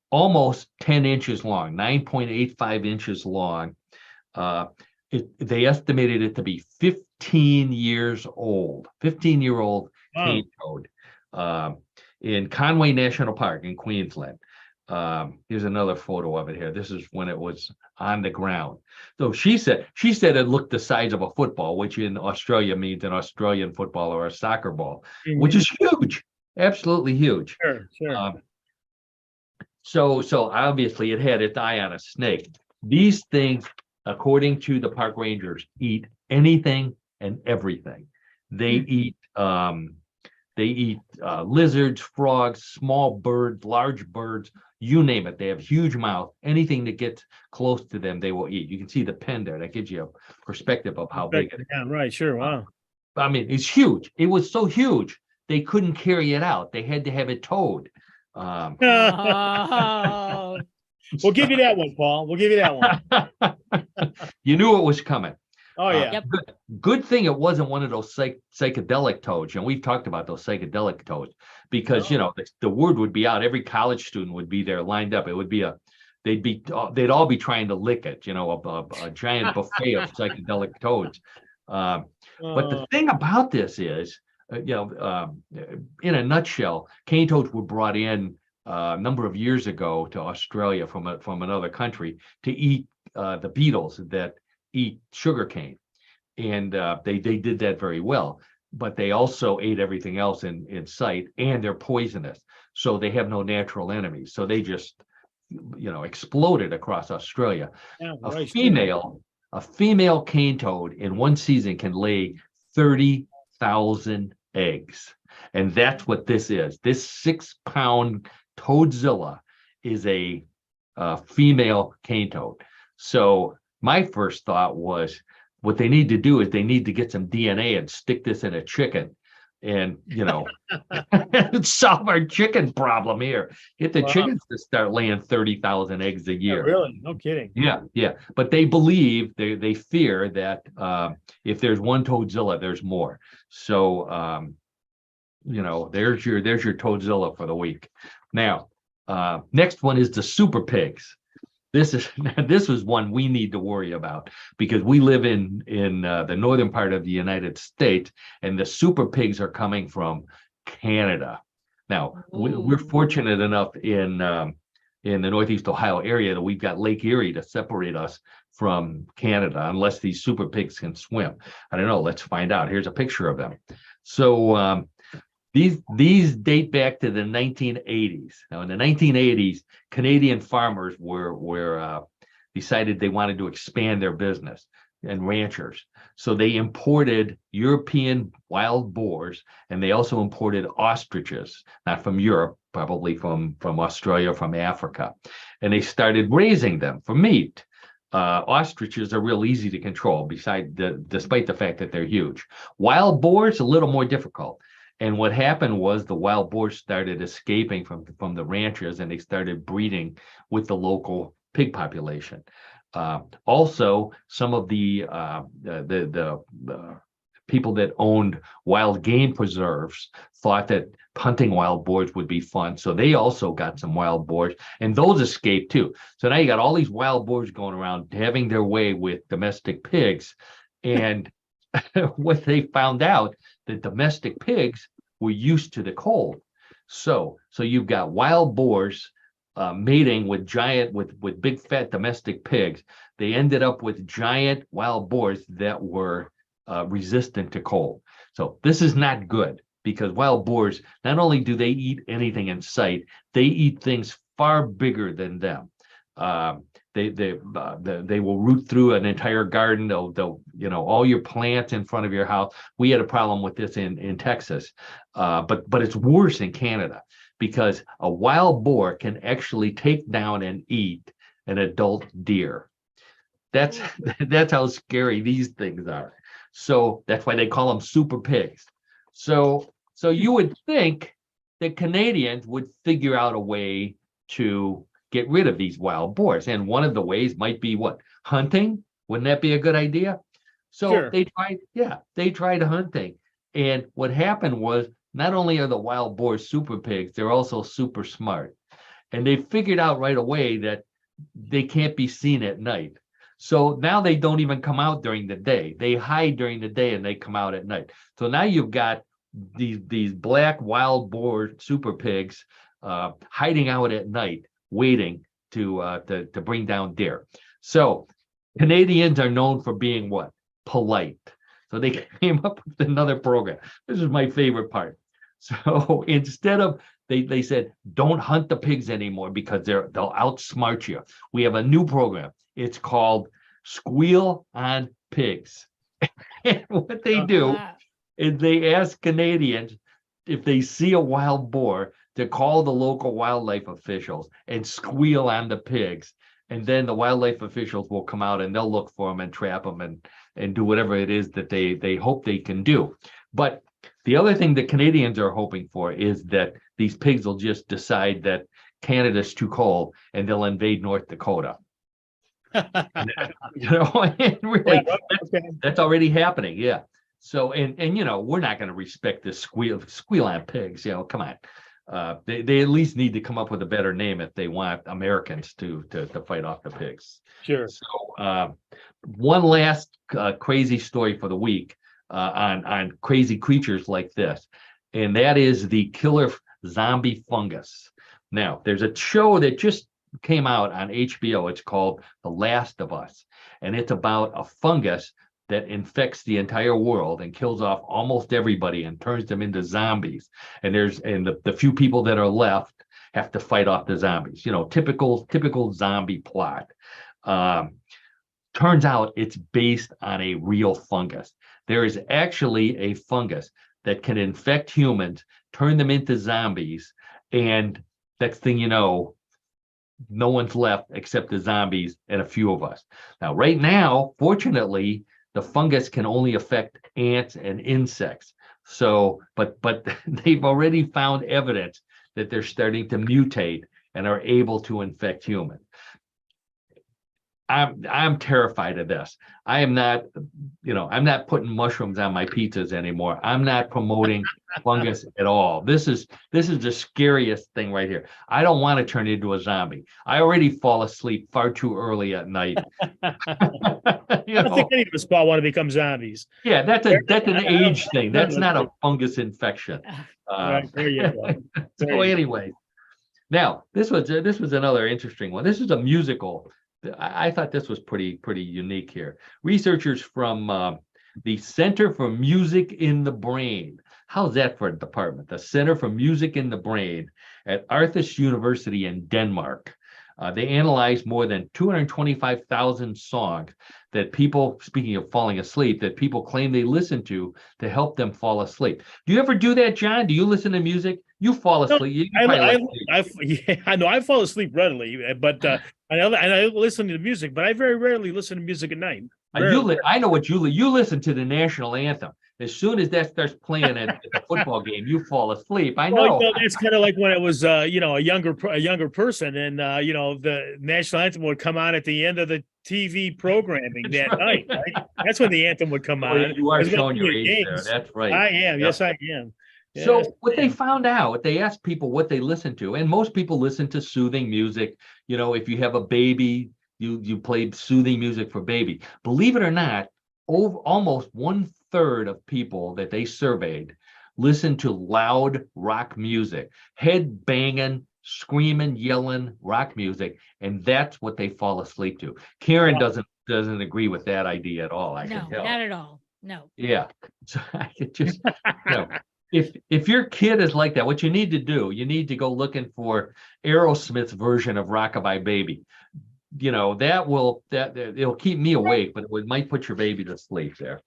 almost 10 inches long, 9.85 inches long. They estimated it to be 15 years old, 15-year-old cane toad in Conway National Park in Queensland. Here's another photo of it here. This is when it was on the ground. So she said it looked the size of a football, which in Australia means an Australian football or a soccer ball, which is huge, absolutely huge. Sure. So obviously it had its eye on a snake. These things, according to the park rangers, eat anything and everything. They eat lizards, frogs, small birds, large birds, you name it. They have huge mouth. Anything that gets close to them, they will eat. You can see the pen there. That gives you a perspective of how big it is. Yeah, right. Sure. Wow. I mean, it's huge. It was so huge they couldn't carry it out. They had to have it towed. Oh, We'll give you that one, Paul. We'll give you that one. You knew it was coming. Oh yeah. Yep. Good thing it wasn't one of those psychedelic toads. And we've talked about those psychedelic toads because, the word would be out. Every college student would be there lined up. It would be they'd all be trying to lick it, a giant buffet of psychedelic toads. But the thing about this is, in a nutshell, cane toads were brought in a number of years ago to Australia from another country to eat the beetles that eat sugarcane, and they did that very well. But they also ate everything else in sight, and they're poisonous, so they have no natural enemies. So they just exploded across Australia. Yeah, A female cane toad in one season can lay 30,000 eggs, and that's what this is. This 6-pound toadzilla is a female cane toad. So my first thought was, what they need to do is they need to get some DNA and stick this in a chicken, and solve our chicken problem here. Get the chickens to start laying 30,000 eggs a year. Really? No kidding. Yeah. But they believe, they fear that if there's one toadzilla, there's more. So there's your toadzilla for the week. Now, next one is the super pigs. This is one we need to worry about because we live in the northern part of the United States, and the super pigs are coming from Canada. Now, we're fortunate enough in the Northeast Ohio area that we've got Lake Erie to separate us from Canada, unless these super pigs can swim. I don't know. Let's find out. Here's a picture of them. So these date back to the 1980s. Now, in the 1980s, Canadian farmers were decided they wanted to expand their business, and ranchers. So they imported European wild boars, and they also imported ostriches, not from Europe, probably from Australia, from Africa. And they started raising them for meat. Ostriches are real easy to control, despite the fact that they're huge. Wild boars, a little more difficult. And what happened was the wild boars started escaping from the ranchers, and they started breeding with the local pig population. Also, some of the people that owned wild game preserves thought that hunting wild boars would be fun, so they also got some wild boars, and those escaped too. So now you got all these wild boars going around having their way with domestic pigs, and what they found out, that domestic pigs were used to the cold. So you've got wild boars mating with big fat domestic pigs. They ended up with giant wild boars that were resistant to cold. So this is not good, because wild boars, not only do they eat anything in sight, they eat things far bigger than them. They will root through an entire garden. They'll all your plants in front of your house. We had a problem with this in Texas, but it's worse in Canada, because a wild boar can actually take down and eat an adult deer. That's how scary these things are. So that's why they call them super pigs. So you would think that Canadians would figure out a way to get rid of these wild boars. And one of the ways might be what? Hunting? Wouldn't that be a good idea? So Sure. they tried hunting. And what happened was, not only are the wild boars super pigs, they're also super smart. And they figured out right away that they can't be seen at night. So now they don't even come out during the day. They hide during the day and they come out at night. So now you've got these black wild boar super pigs hiding out at night, waiting to bring down deer. So Canadians are known for being what? Polite. So they came up with another program. This is my favorite part. So instead of they said, don't hunt the pigs anymore because they'll outsmart you. We have a new program. It's called Squeal on Pigs. And what they do is they ask Canadians if they see a wild boar to call the local wildlife officials and squeal on the pigs. And then the wildlife officials will come out and they'll look for them and trap them and do whatever it is that they hope they can do. But the other thing that Canadians are hoping for is that these pigs will just decide that Canada's too cold and they'll invade North Dakota. And really, that's already happening. Yeah. So, and we're not going to respect this squeal on pigs. Come on. They at least need to come up with a better name if they want Americans to fight off the pigs. Sure. So, one last crazy story for the week on crazy creatures like this, and that is the killer zombie fungus. Now, there's a show that just came out on HBO. It's called The Last of Us, and it's about a fungus that infects the entire world and kills off almost everybody and turns them into zombies. And the few people that are left have to fight off the zombies. Typical zombie plot. Turns out it's based on a real fungus. There is actually a fungus that can infect humans, turn them into zombies, and next thing you know, no one's left except the zombies and a few of us. Now, right now, fortunately, the fungus can only affect ants and insects. So, but they've already found evidence that they're starting to mutate and are able to infect humans. I'm terrified of this. I'm not putting mushrooms on my pizzas anymore. I'm not promoting fungus at all. This is the scariest thing right here. I don't want to turn into a zombie. I already fall asleep far too early at night. I don't think any of us want to become zombies. Yeah, that's an age thing. That's not a fungus infection. Right, there you go. So anyway, now this was another interesting one. This is a musical. I thought this was pretty unique here. Researchers from the Center for Music in the Brain. How's that for a department? The Center for Music in the Brain at Aarhus University in Denmark. They analyzed more than 225,000 songs that people, speaking of falling asleep, that people claim they listen to help them fall asleep. Do you ever do that, John? Do you listen to music? You fall asleep. I fall asleep readily, but I listen to music, but I very rarely listen to music at night. I know what you listen to the national anthem. As soon as that starts playing at the football game, you fall asleep. I know. Well, it's kind of like when I was, a younger person, and the national anthem would come on at the end of the TV programming that night. Right? That's when the anthem would come on. You are showing your age there. That's right. I am. Yep. Yes, I am. Yes, so what they found out, they asked people what they listen to, and most people listen to soothing music. If you have a baby, you play soothing music for baby. Believe it or not, almost 1/3 of people that they surveyed listen to loud rock music, head banging, screaming, yelling rock music, and that's what they fall asleep to. Karen doesn't agree with that idea at all. I can tell. Not at all. No. Yeah. So I could just if your kid is like that, what you need to do, you need to go looking for Aerosmith's version of Rockabye Baby. It'll keep me awake, but it might put your baby to sleep there.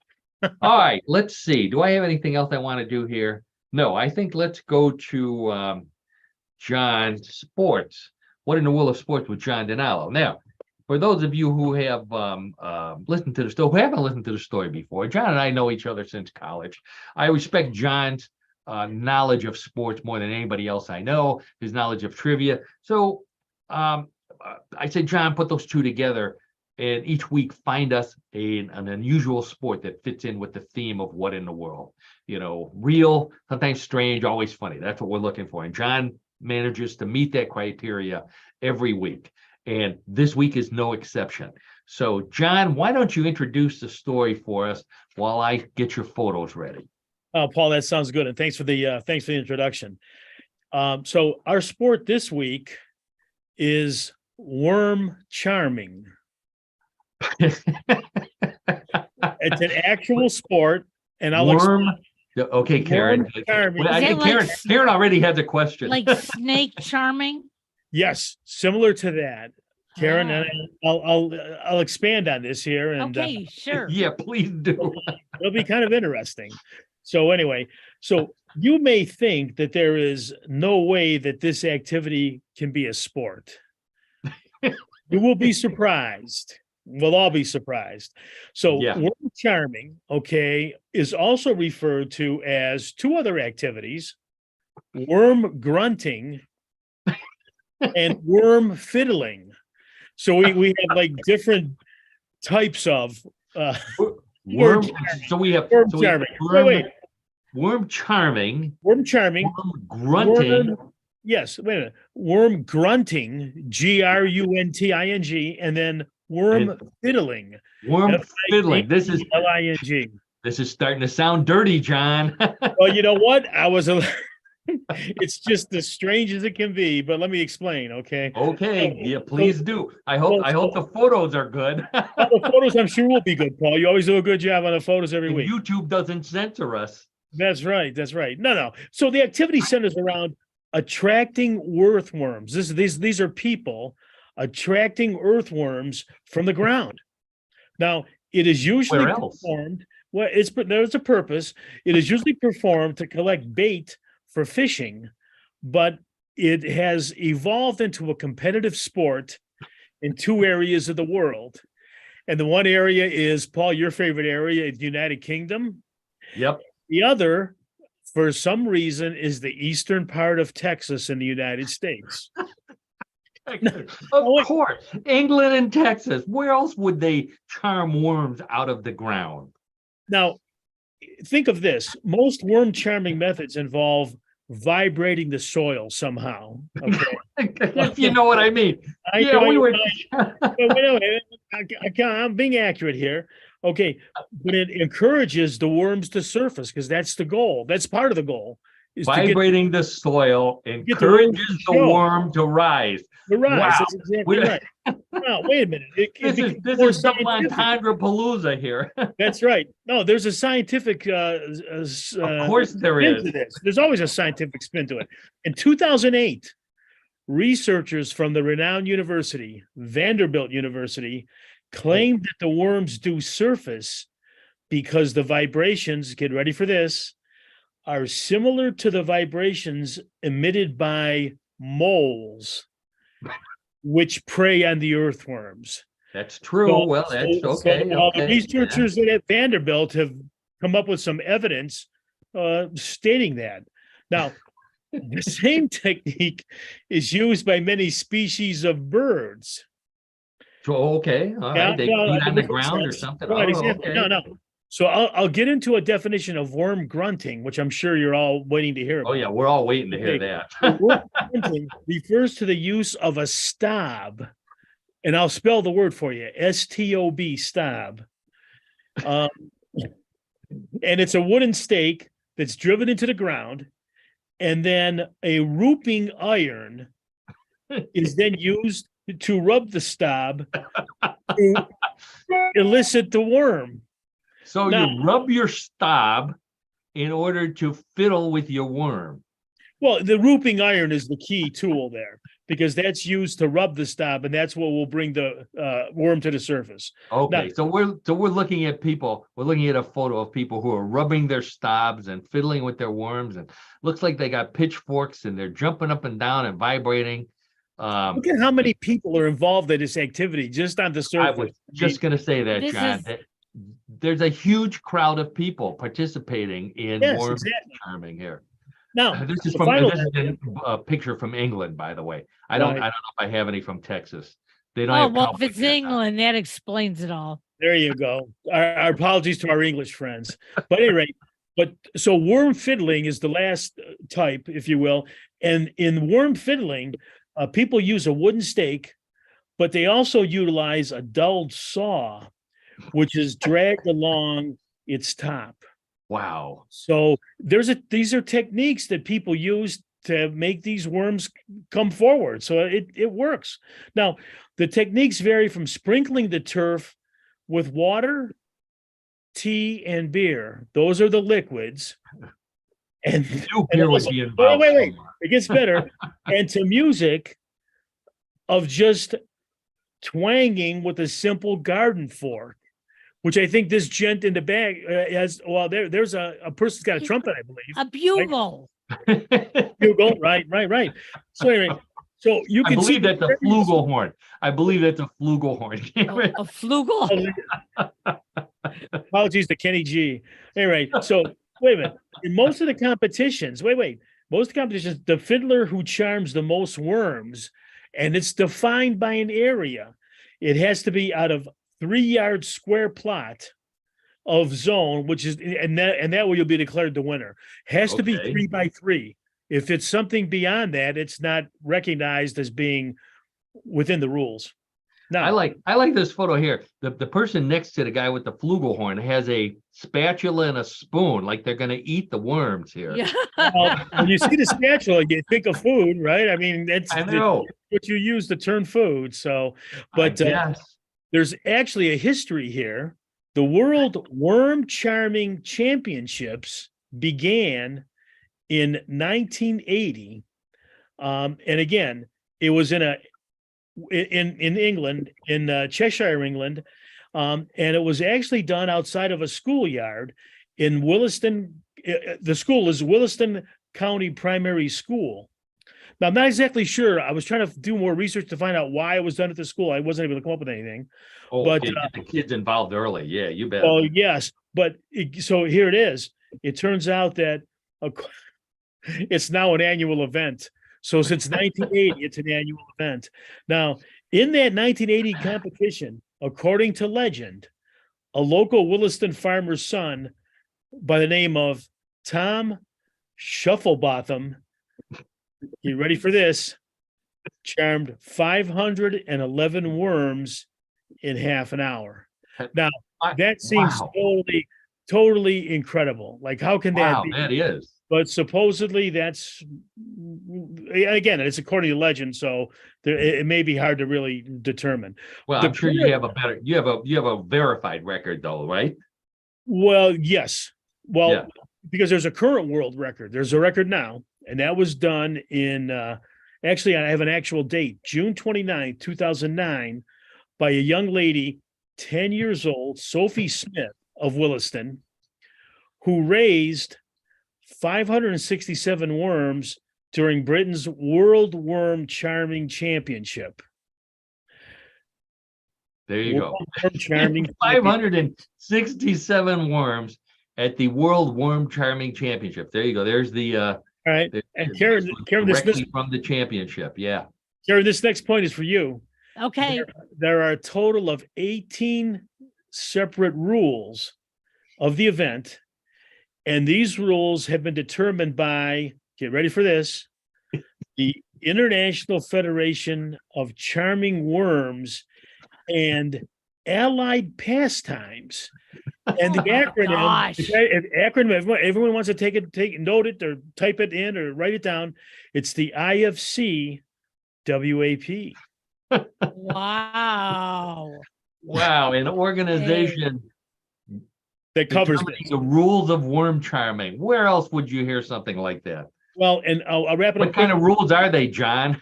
All right, let's see. Do I have anything else I want to do here? No, I think let's go to John Sports. What in the world of sports with John DiNallo? Now, for those of you who have listened to the story, who haven't listened to the story before, John and I know each other since college. I respect John's knowledge of sports more than anybody else I know, his knowledge of trivia. So I said, John, put those two together and each week find us an unusual sport that fits in with the theme of what in the world. Real, sometimes strange, always funny. That's what we're looking for. And John manages to meet that criteria every week. And this week is no exception. So, John, why don't you introduce the story for us while I get your photos ready? Paul, that sounds good. And thanks for the introduction. So our sport this week is worm charming. It's an actual sport, and I'll Worm. Okay, Karen. Worm charming. Well, I Is it think like Karen already had the question. like snake charming? Yes, similar to that, Karen. Ah. And I'll expand on this here, and Okay, sure. Yeah, please do. it'll be kind of interesting. So anyway, so you may think that there is no way that this activity can be a sport. You will be surprised. We'll all be surprised. So Yeah. worm charming, okay, is also referred to as two other activities: worm grunting and worm fiddling. So we have like different types of Worm. charming. So we have Worm so we have charming. Wait. worm charming, Worm charming. worm grunting. Yes, wait a minute. Worm grunting, grunting, and then worm fiddling, Worm fiddling. This is Ling. starting to sound dirty, John. Well, you know what? It's just as strange as it can be, but let me explain, okay? Okay, yeah, please do. I hope the photos are good. All the photos, I'm sure, will be good, Paul. You always do a good job on the photos every And week. YouTube doesn't censor us. That's right. That's right. No. So the activity centers around attracting earthworms. These are people attracting earthworms from the ground. Now, it is usually Where else? performed. Well, there's a purpose. It is usually performed to collect bait for fishing, but it has evolved into a competitive sport in two areas of the world. And the one area is, Paul, your favorite area, the United Kingdom. Yep. The other, for some reason, is the eastern part of Texas in the United States. Of course. England and Texas. Where else would they charm worms out of the ground? Now, think of this. Most worm charming methods involve vibrating the soil somehow. Okay. If you know what I mean. I'm being accurate here. Okay, but it encourages the worms to surface because that's the goal. That's part of the goal. Is vibrating the soil get the encourages the worm to worm to rise. to rise. Wow. That's exactly right. Now, wait a minute. This is some entendre palooza here. That's right. No, there's a scientific Of course there spin is. to this. There's always a scientific spin to it. In 2008, researchers from the renowned university, Vanderbilt University, claimed that the worms do surface because the vibrations, get ready for this, are similar to the vibrations emitted by moles, which prey on the earthworms. That's true. Well, that's okay. The researchers at Vanderbilt have come up with some evidence stating that. Now, the same technique is used by many species of birds. Okay. All right. They feed on the ground or something. Right, Oh, exactly. okay. No. So I'll get into a definition of worm grunting, which I'm sure you're all waiting to hear about. Oh, yeah. We're all waiting to hear Okay. that. Worm grunting refers to the use of a stob, and I'll spell the word for you: STOB, stob. And it's a wooden stake that's driven into the ground, and then a rooping iron is then used to rub the stob to elicit the worm. So Now- you rub your stob in order to fiddle with your worm. Well, the rooping iron is the key tool there because that's used to rub the stob, and that's what will bring the worm to the surface. Okay, Now- so we're looking at people. We're looking at a photo of people who are rubbing their stobs and fiddling with their worms, and looks like they got pitchforks and they're jumping up and down and vibrating. Look at how many people are involved in this activity just on the I surface. was just going to say that, This John. is- that there's a huge crowd of people participating in Yes, worm exactly. charming here. Now, This is the from final- this is a picture from England, by the way. I don't Right. know if I have any from Texas. They don't Oh, have well, if cowboys it's yet, huh? England, that explains it all. there you go. Our apologies to our English friends. But at any rate, so worm fiddling is the last type, if you will. And in worm fiddling, people use a wooden stake, but they also utilize a dulled saw, which is dragged along its top. Wow. So these are techniques that people use to make these worms come forward. So it works. Now, the techniques vary from sprinkling the turf with water, tea, and beer. Those are the liquids. And, Beer would also, be involved. wait. It gets better. And to music of just twanging with a simple garden fork, which I think this gent in the back has. Well, there's a person's got a trumpet, I believe. A bugle. Bugle, right. So anyway, so you I can see believe that's a flugelhorn. I believe that's a flugelhorn. A flugel. Apologies to Kenny G. Anyway, so wait a minute. In most of the competitions, most competitions, the fiddler who charms the most worms, and it's defined by an area. It has to be out of 3-yard square plot of zone, which is and that way you'll be declared the winner. Has to be 3 by 3. If it's something beyond that, it's not recognized as being within the rules. Now, I like this photo here. The person next to the guy with the flugelhorn has a spatula and a spoon, like they're going to eat the worms here. Yeah. when you see the spatula, you think of food, right? I mean, I know. what you use to turn food. So, but there's actually a history here. The World Worm Charming Championships began in 1980, and again, it was in England, in Cheshire, England, and it was actually done outside of a schoolyard in Williston. The school is Williston County Primary School. Now, I'm not exactly sure. I was trying to do more research to find out why it was done at the school. I wasn't able to come up with anything. Oh, but okay. Get the kids involved early. Yeah, you bet. Oh, yes. But so here it is. It turns out that it's now an annual event. So since 1980, it's an annual event. Now, in that 1980 competition, according to legend, a local Williston farmer's son by the name of Tom Shufflebotham, you ready for this? Charmed 511 worms in half an hour. Now, that seems totally incredible. Like, how can that be? That is. But supposedly that's, again, it's according to legend, so it may be hard to really determine. Well, I'm sure you have a verified record though, right? Well, yes. Well, because there's a current world record. There's a record now, and that was done in actually, I have an actual date, June 29th, 2009, by a young lady, 10 years old, Sophie Smith of Williston, who raised 567 worms during Britain's World Worm Charming Championship. There you go. Worm Charming 567 worms at the World Worm Charming Championship. There you go. There's the all right. And Karen, this from the championship. Yeah. Karen, this next point is for you. Okay. There are a total of 18 separate rules of the event. And these rules have been determined by, get ready for this, the International Federation of Charming Worms and Allied Pastimes. And the acronym, everyone wants to note it or type it in or write it down. It's the IFC WAP. Wow. Wow. An organization that covers the rules of worm charming. Where else would you hear something like that? Well, and I'll wrap it up. What kind of rules are they, John?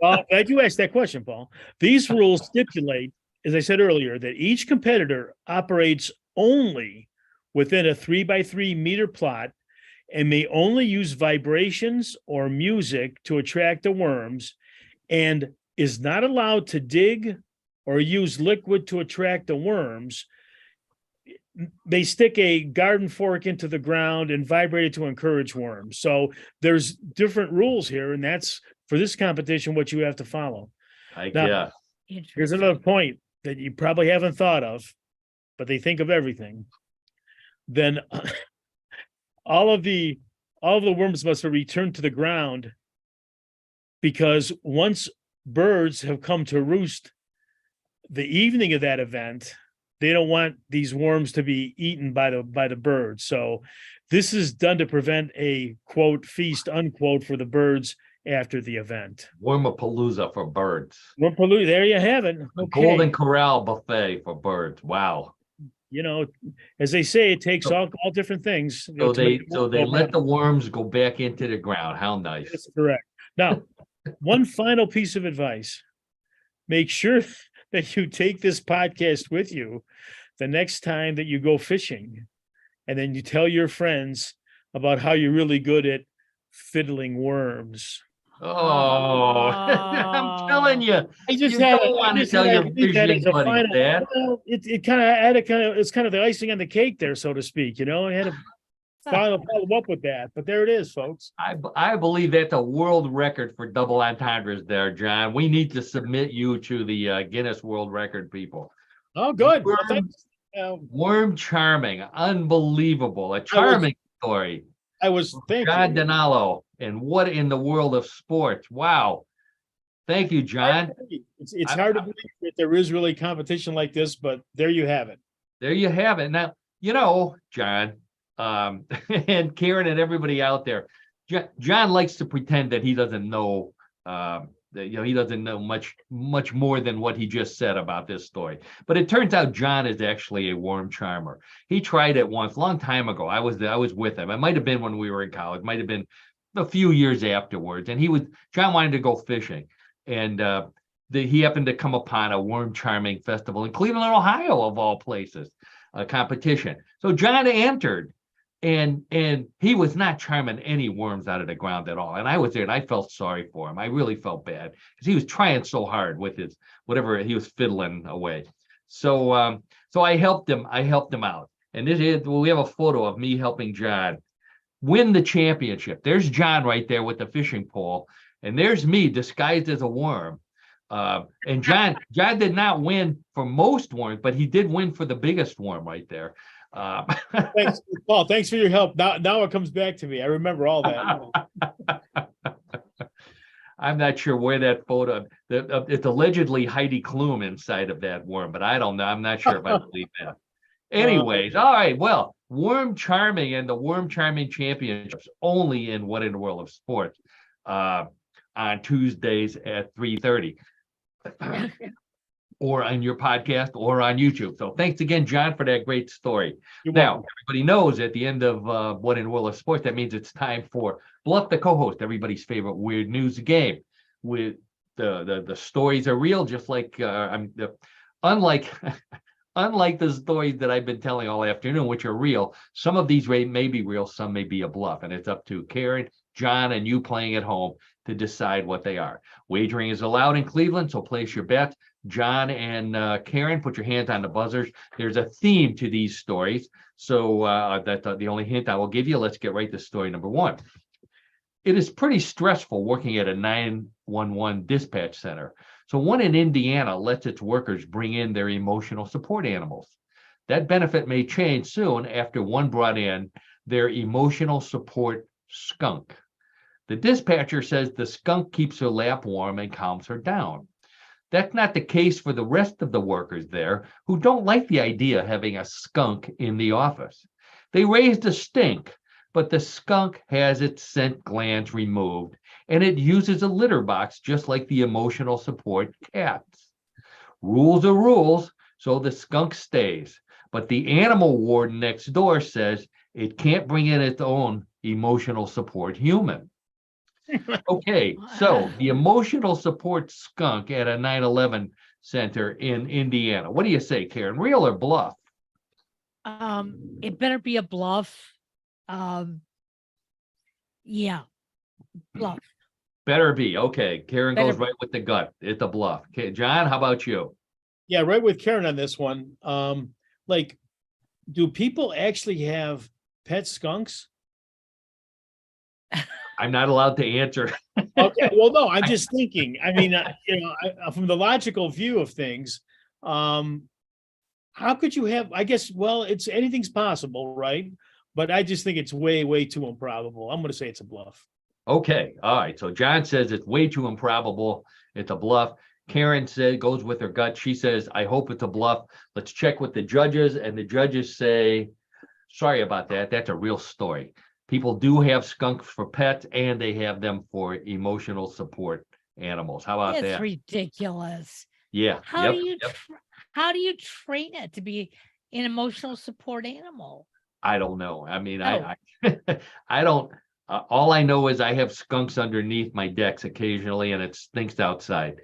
Well, I do ask that question, Paul. These rules stipulate, as I said earlier, that each competitor operates only within a 3 by 3 meter plot and may only use vibrations or music to attract the worms, and is not allowed to dig or use liquid to attract the worms. They stick a garden fork into the ground and vibrate it to encourage worms. So there's different rules here, and that's for this competition what you have to follow. I guess. Here's another point that you probably haven't thought of, but they think of everything. Then all of the worms must be returned to the ground, because once birds have come to roost the evening of that event, they don't want these worms to be eaten by the birds. So This is done to prevent a quote feast unquote for the birds after the event. Wormapalooza for birds. There you have it. A Okay. Golden Corral buffet for birds. Wow. You know, as they say, it takes all different things. So to make they let the worms go back into the ground. How nice. That's correct. Now, one final piece of advice. Make sure that you take this podcast with you the next time that you go fishing. And then you tell your friends about how you're really good at fiddling worms. Oh, I'm telling you. I just You had don't want to tell your fishing buddies that. Well, it kind of had it's kind of the icing on the cake there, so to speak. You know, I had to follow up with that, but there it is, folks. I believe that's a world record for double entendres there, John. We need to submit you to the Guinness World Record people. Oh, good. Worm, Well, thanks. worm charming, unbelievable, a charming story. Thank John you. DiNallo, and what in the world of sports? Wow. Thank you, John. It's hard to believe that there is really competition like this, but there you have it. There you have it. Now, you know, John, and Karen and everybody out there, John likes to pretend that he doesn't know, that, he doesn't know much more than what he just said about this story. But it turns out John is actually a worm charmer. He tried it once, long time ago. I was with him. It might have been when we were in college, might have been a few years afterwards. And John wanted to go fishing, and he happened to come upon a worm charming festival in Cleveland, Ohio, of all places, a competition. So John entered. And he was not charming any worms out of the ground at all. And I was there, and I felt sorry for him. I really felt bad because he was trying so hard with his whatever he was fiddling away. So I helped him. I helped him out. And we have a photo of me helping John win the championship. There's John right there with the fishing pole, and there's me disguised as a worm. And John did not win for most worms, but he did win for the biggest worm right there. Thanks, Paul. Thanks for your help. Now it comes back to me. I remember all that. I'm not sure where that photo. It's allegedly Heidi Klum inside of that worm, but I don't know. I'm not sure if I believe that. Anyways, all right. Well, worm charming and the worm charming championships only in What in the World of Sports on Tuesdays at 3:30. Or on your podcast or on YouTube. So thanks again, John, for that great story. Now, everybody knows at the end of What in the World of Sports, that means it's time for Bluff the Co-host, everybody's favorite weird news game. With the stories are real, just like unlike the stories that I've been telling all afternoon, which are real. Some of these may be real, some may be a bluff, and it's up to Karen, John, and you playing at home to decide what they are. Wagering is allowed in Cleveland, so place your bet. John and Karen, put your hands on the buzzers. There's a theme to these stories, so that's the only hint I will give you. Let's get right to story number one. It is pretty stressful working at a 911 dispatch center. So one in Indiana lets its workers bring in their emotional support animals. That benefit may change soon after one brought in their emotional support skunk. The dispatcher says the skunk keeps her lap warm and calms her down. That's not the case for the rest of the workers there, who don't like the idea of having a skunk in the office. They raised a stink, but the skunk has its scent glands removed, and it uses a litter box just like the emotional support cats. Rules are rules, so the skunk stays. But the animal warden next door says it can't bring in its own emotional support human. Okay, so the emotional support skunk at a 9/11 center in Indiana. What do you say, Karen? Real or bluff? It better be a bluff. Yeah, bluff. Better be. Okay, Karen Better goes right with the gut. It's a bluff. Okay, John, how about you? Yeah, right with Karen on this one. Do people actually have pet skunks? I'm not allowed to answer. Okay, well, no, I'm just thinking. I mean, from the logical view of things, how could you have? I guess, well, anything's possible, right? But I just think it's way, way too improbable. I'm going to say it's a bluff. Okay, all right. So John says it's way too improbable. It's a bluff. Karen goes with her gut. She says, I hope it's a bluff. Let's check with the judges. And the judges say, sorry about that. That's a real story. People do have skunks for pets, and they have them for emotional support animals. How about It's that? ridiculous. Yeah. How do Yep. you Yep. how do you train it to be an emotional support animal? I don't know. I mean, No. I don't. All I know is I have skunks underneath my decks occasionally, and it stinks outside.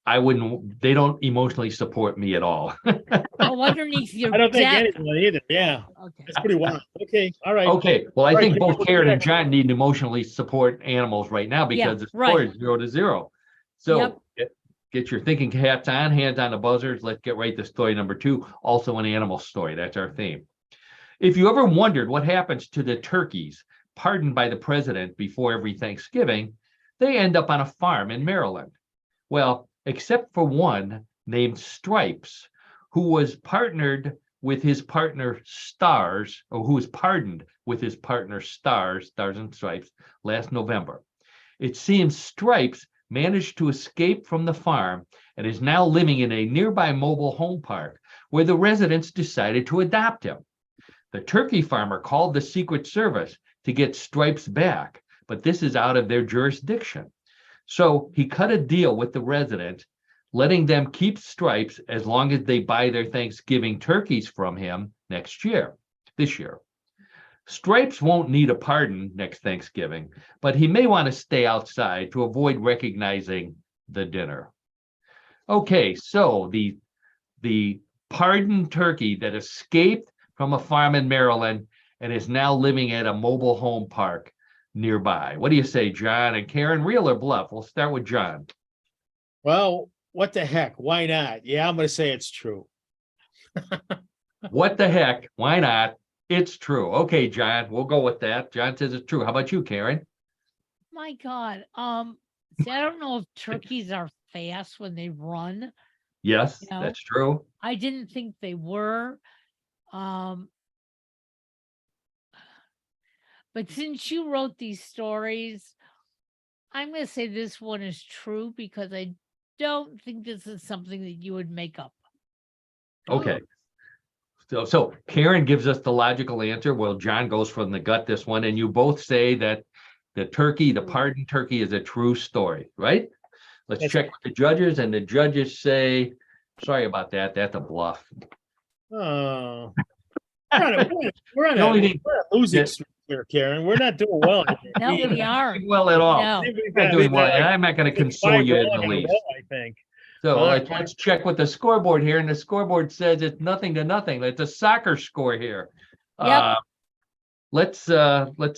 I wouldn't. They don't emotionally support me at all. Oh, underneath your I don't think deck. anyone either. Yeah, Okay. that's pretty wild. Okay, all right. Okay. Well, I All right, think Karen, both we'll Karen do and that. John need emotionally support animals right now because the right. score is 0-0. So get your thinking hats on, hands on the buzzers. Let's get right to story number 2. Also an animal story. That's our theme. If you ever wondered what happens to the turkeys pardoned by the president before every Thanksgiving, they end up on a farm in Maryland. Well, except for one named Stripes, who was partnered with his partner Stars, or who was pardoned with his partner Stars and Stripes, last November. It seems Stripes managed to escape from the farm and is now living in a nearby mobile home park where the residents decided to adopt him. The turkey farmer called the Secret Service to get Stripes back, but this is out of their jurisdiction. So he cut a deal with the resident, letting them keep Stripes as long as they buy their Thanksgiving turkeys from him this year. Stripes won't need a pardon next Thanksgiving, but he may want to stay outside to avoid recognizing the dinner. Okay, so the pardoned turkey that escaped from a farm in Maryland and is now living at a mobile home park nearby. What do you say, John and Karen? Real or bluff? We'll start with John. Well, what the heck? Why not? Yeah, I'm going to say it's true. What the heck? Why not? It's true. Okay, John, we'll go with that. John says it's true. How about you, Karen? My God. See, I don't know if turkeys are fast when they run. Yes, No. that's true. I didn't think they were. But since you wrote these stories, I'm going to say this one is true because I don't think this is something that you would make up. Okay. So Karen gives us the logical answer. Well, John goes from the gut this one, and you both say that the turkey, the pardoned turkey, is a true story, right? Let's check with the judges, and the judges say, sorry about that. That's a bluff. Oh, we're on a losing streak here, Karen. We're not doing well. No, we aren't. Well at all. No. Not doing well, and I'm not going to console you in the least. I think. So let's check with the scoreboard here, and the scoreboard says it's 0-0. It's a soccer score here. Yep. Let's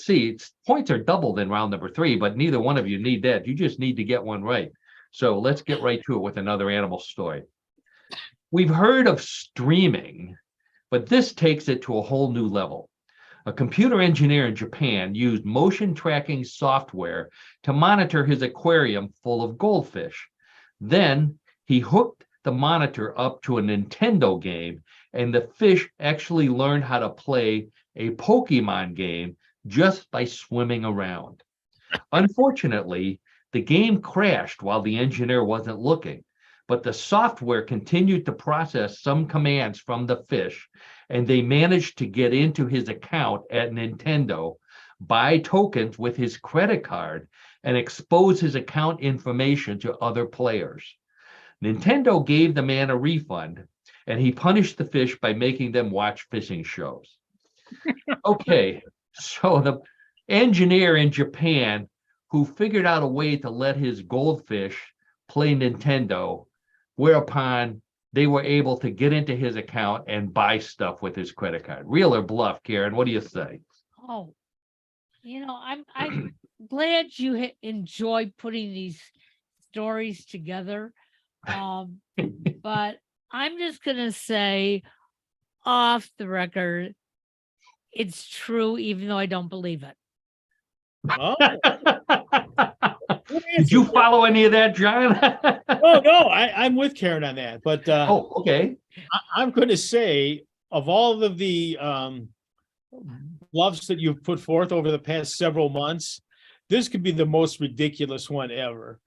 see. Points are doubled in round number 3, but neither one of you need that. You just need to get one right. So let's get right to it with another animal story. We've heard of streaming, but this takes it to a whole new level. A computer engineer in Japan used motion tracking software to monitor his aquarium full of goldfish. Then he hooked the monitor up to a Nintendo game, and the fish actually learned how to play a Pokemon game just by swimming around. Unfortunately, the game crashed while the engineer wasn't looking, but the software continued to process some commands from the fish, and they managed to get into his account at Nintendo, buy tokens with his credit card, and expose his account information to other players. Nintendo gave the man a refund, and he punished the fish by making them watch fishing shows. Okay, so the engineer in Japan who figured out a way to let his goldfish play Nintendo, whereupon they were able to get into his account and buy stuff with his credit card. Real or bluff, Karen? What do you say? Oh, I'm glad you enjoy putting these stories together. But I'm just going to say off the record, it's true, even though I don't believe it. Oh. Did you follow any of that, John? No, I'm with Karen on that. But okay. I'm going to say, of all of the bluffs that you've put forth over the past several months, this could be the most ridiculous one ever.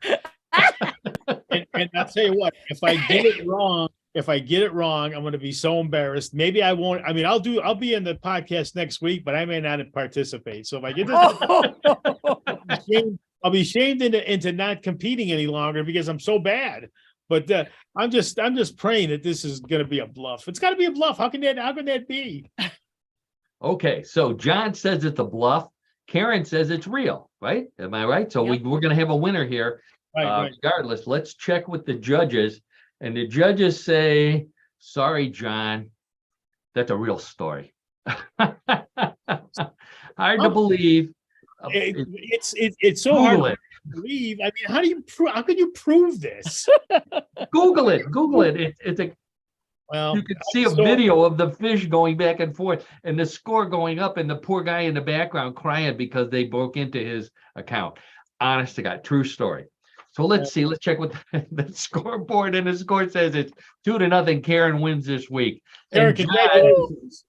and I'll tell you what, if I get it wrong, if I get it wrong, I'm going to be so embarrassed. Maybe I won't. I mean, I'll be in the podcast next week, but I may not participate. So if I get this, I'll be shamed into not competing any longer because I'm so bad. But I'm just praying that this is going to be a bluff. It's got to be a bluff. How can that be? Okay, so John says it's a bluff. Karen says it's real, right? Am I right? So Yep. we're going to have a winner here. Right. Regardless, let's check with the judges. And the judges say, sorry, John, that's a real story. Hard to believe. It's so Google hard it. to believe. I mean, how can you prove this? Google it. It's a Well, you can see a video of the fish going back and forth and the score going up and the poor guy in the background crying because they broke into his account. Honest to God, true story. So let's see. Let's check with the scoreboard, and the score says it's 2-0. Karen wins this week. Karen, And congratulations.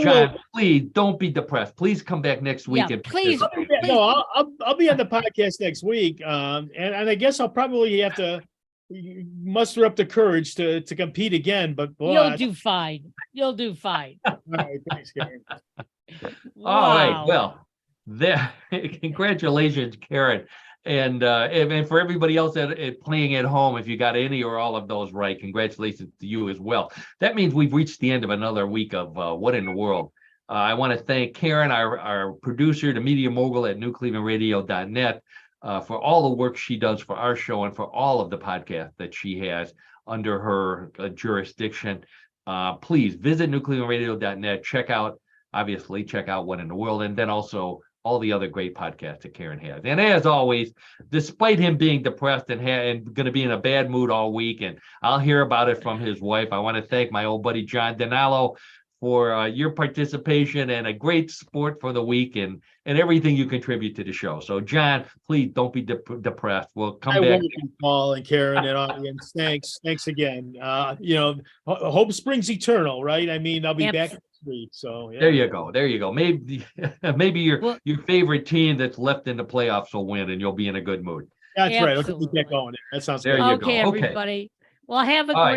John, please don't be depressed. Please come back next week. Yeah, And please. participate. No, I'll be on the podcast next week. And I guess I'll probably have to muster up the courage to compete again. But boy, You'll do fine. You'll do fine. all right, thanks, Karen. All right. Wow. Well, there. Congratulations, Karen. And for everybody else playing at home, if you got any or all of those right, congratulations to you as well. That means we've reached the end of another week of What in the World. I want to thank Karen, our producer, the media mogul at newclevelandradio.net, for all the work she does for our show and for all of the podcasts that she has under her jurisdiction. Please visit newclevelandradio.net. Check out What in the World, and then also all the other great podcasts that Karen has. And as always, despite him being depressed and going to be in a bad mood all week, and I'll hear about it from his wife, I want to thank my old buddy John DiNallo for your participation and a great sport for the week and everything you contribute to the show. So, John, please don't be depressed. We'll come back. Won't be, Paul and Karen and audience. Thanks again. Hope springs eternal, right? I mean, I'll be back next week. So yeah. There you go. Maybe your favorite team that's left in the playoffs will win, and you'll be in a good mood. That's right. I'll keep that going. That sounds there good. you Okay, go. Okay. everybody. Well, have a All right. great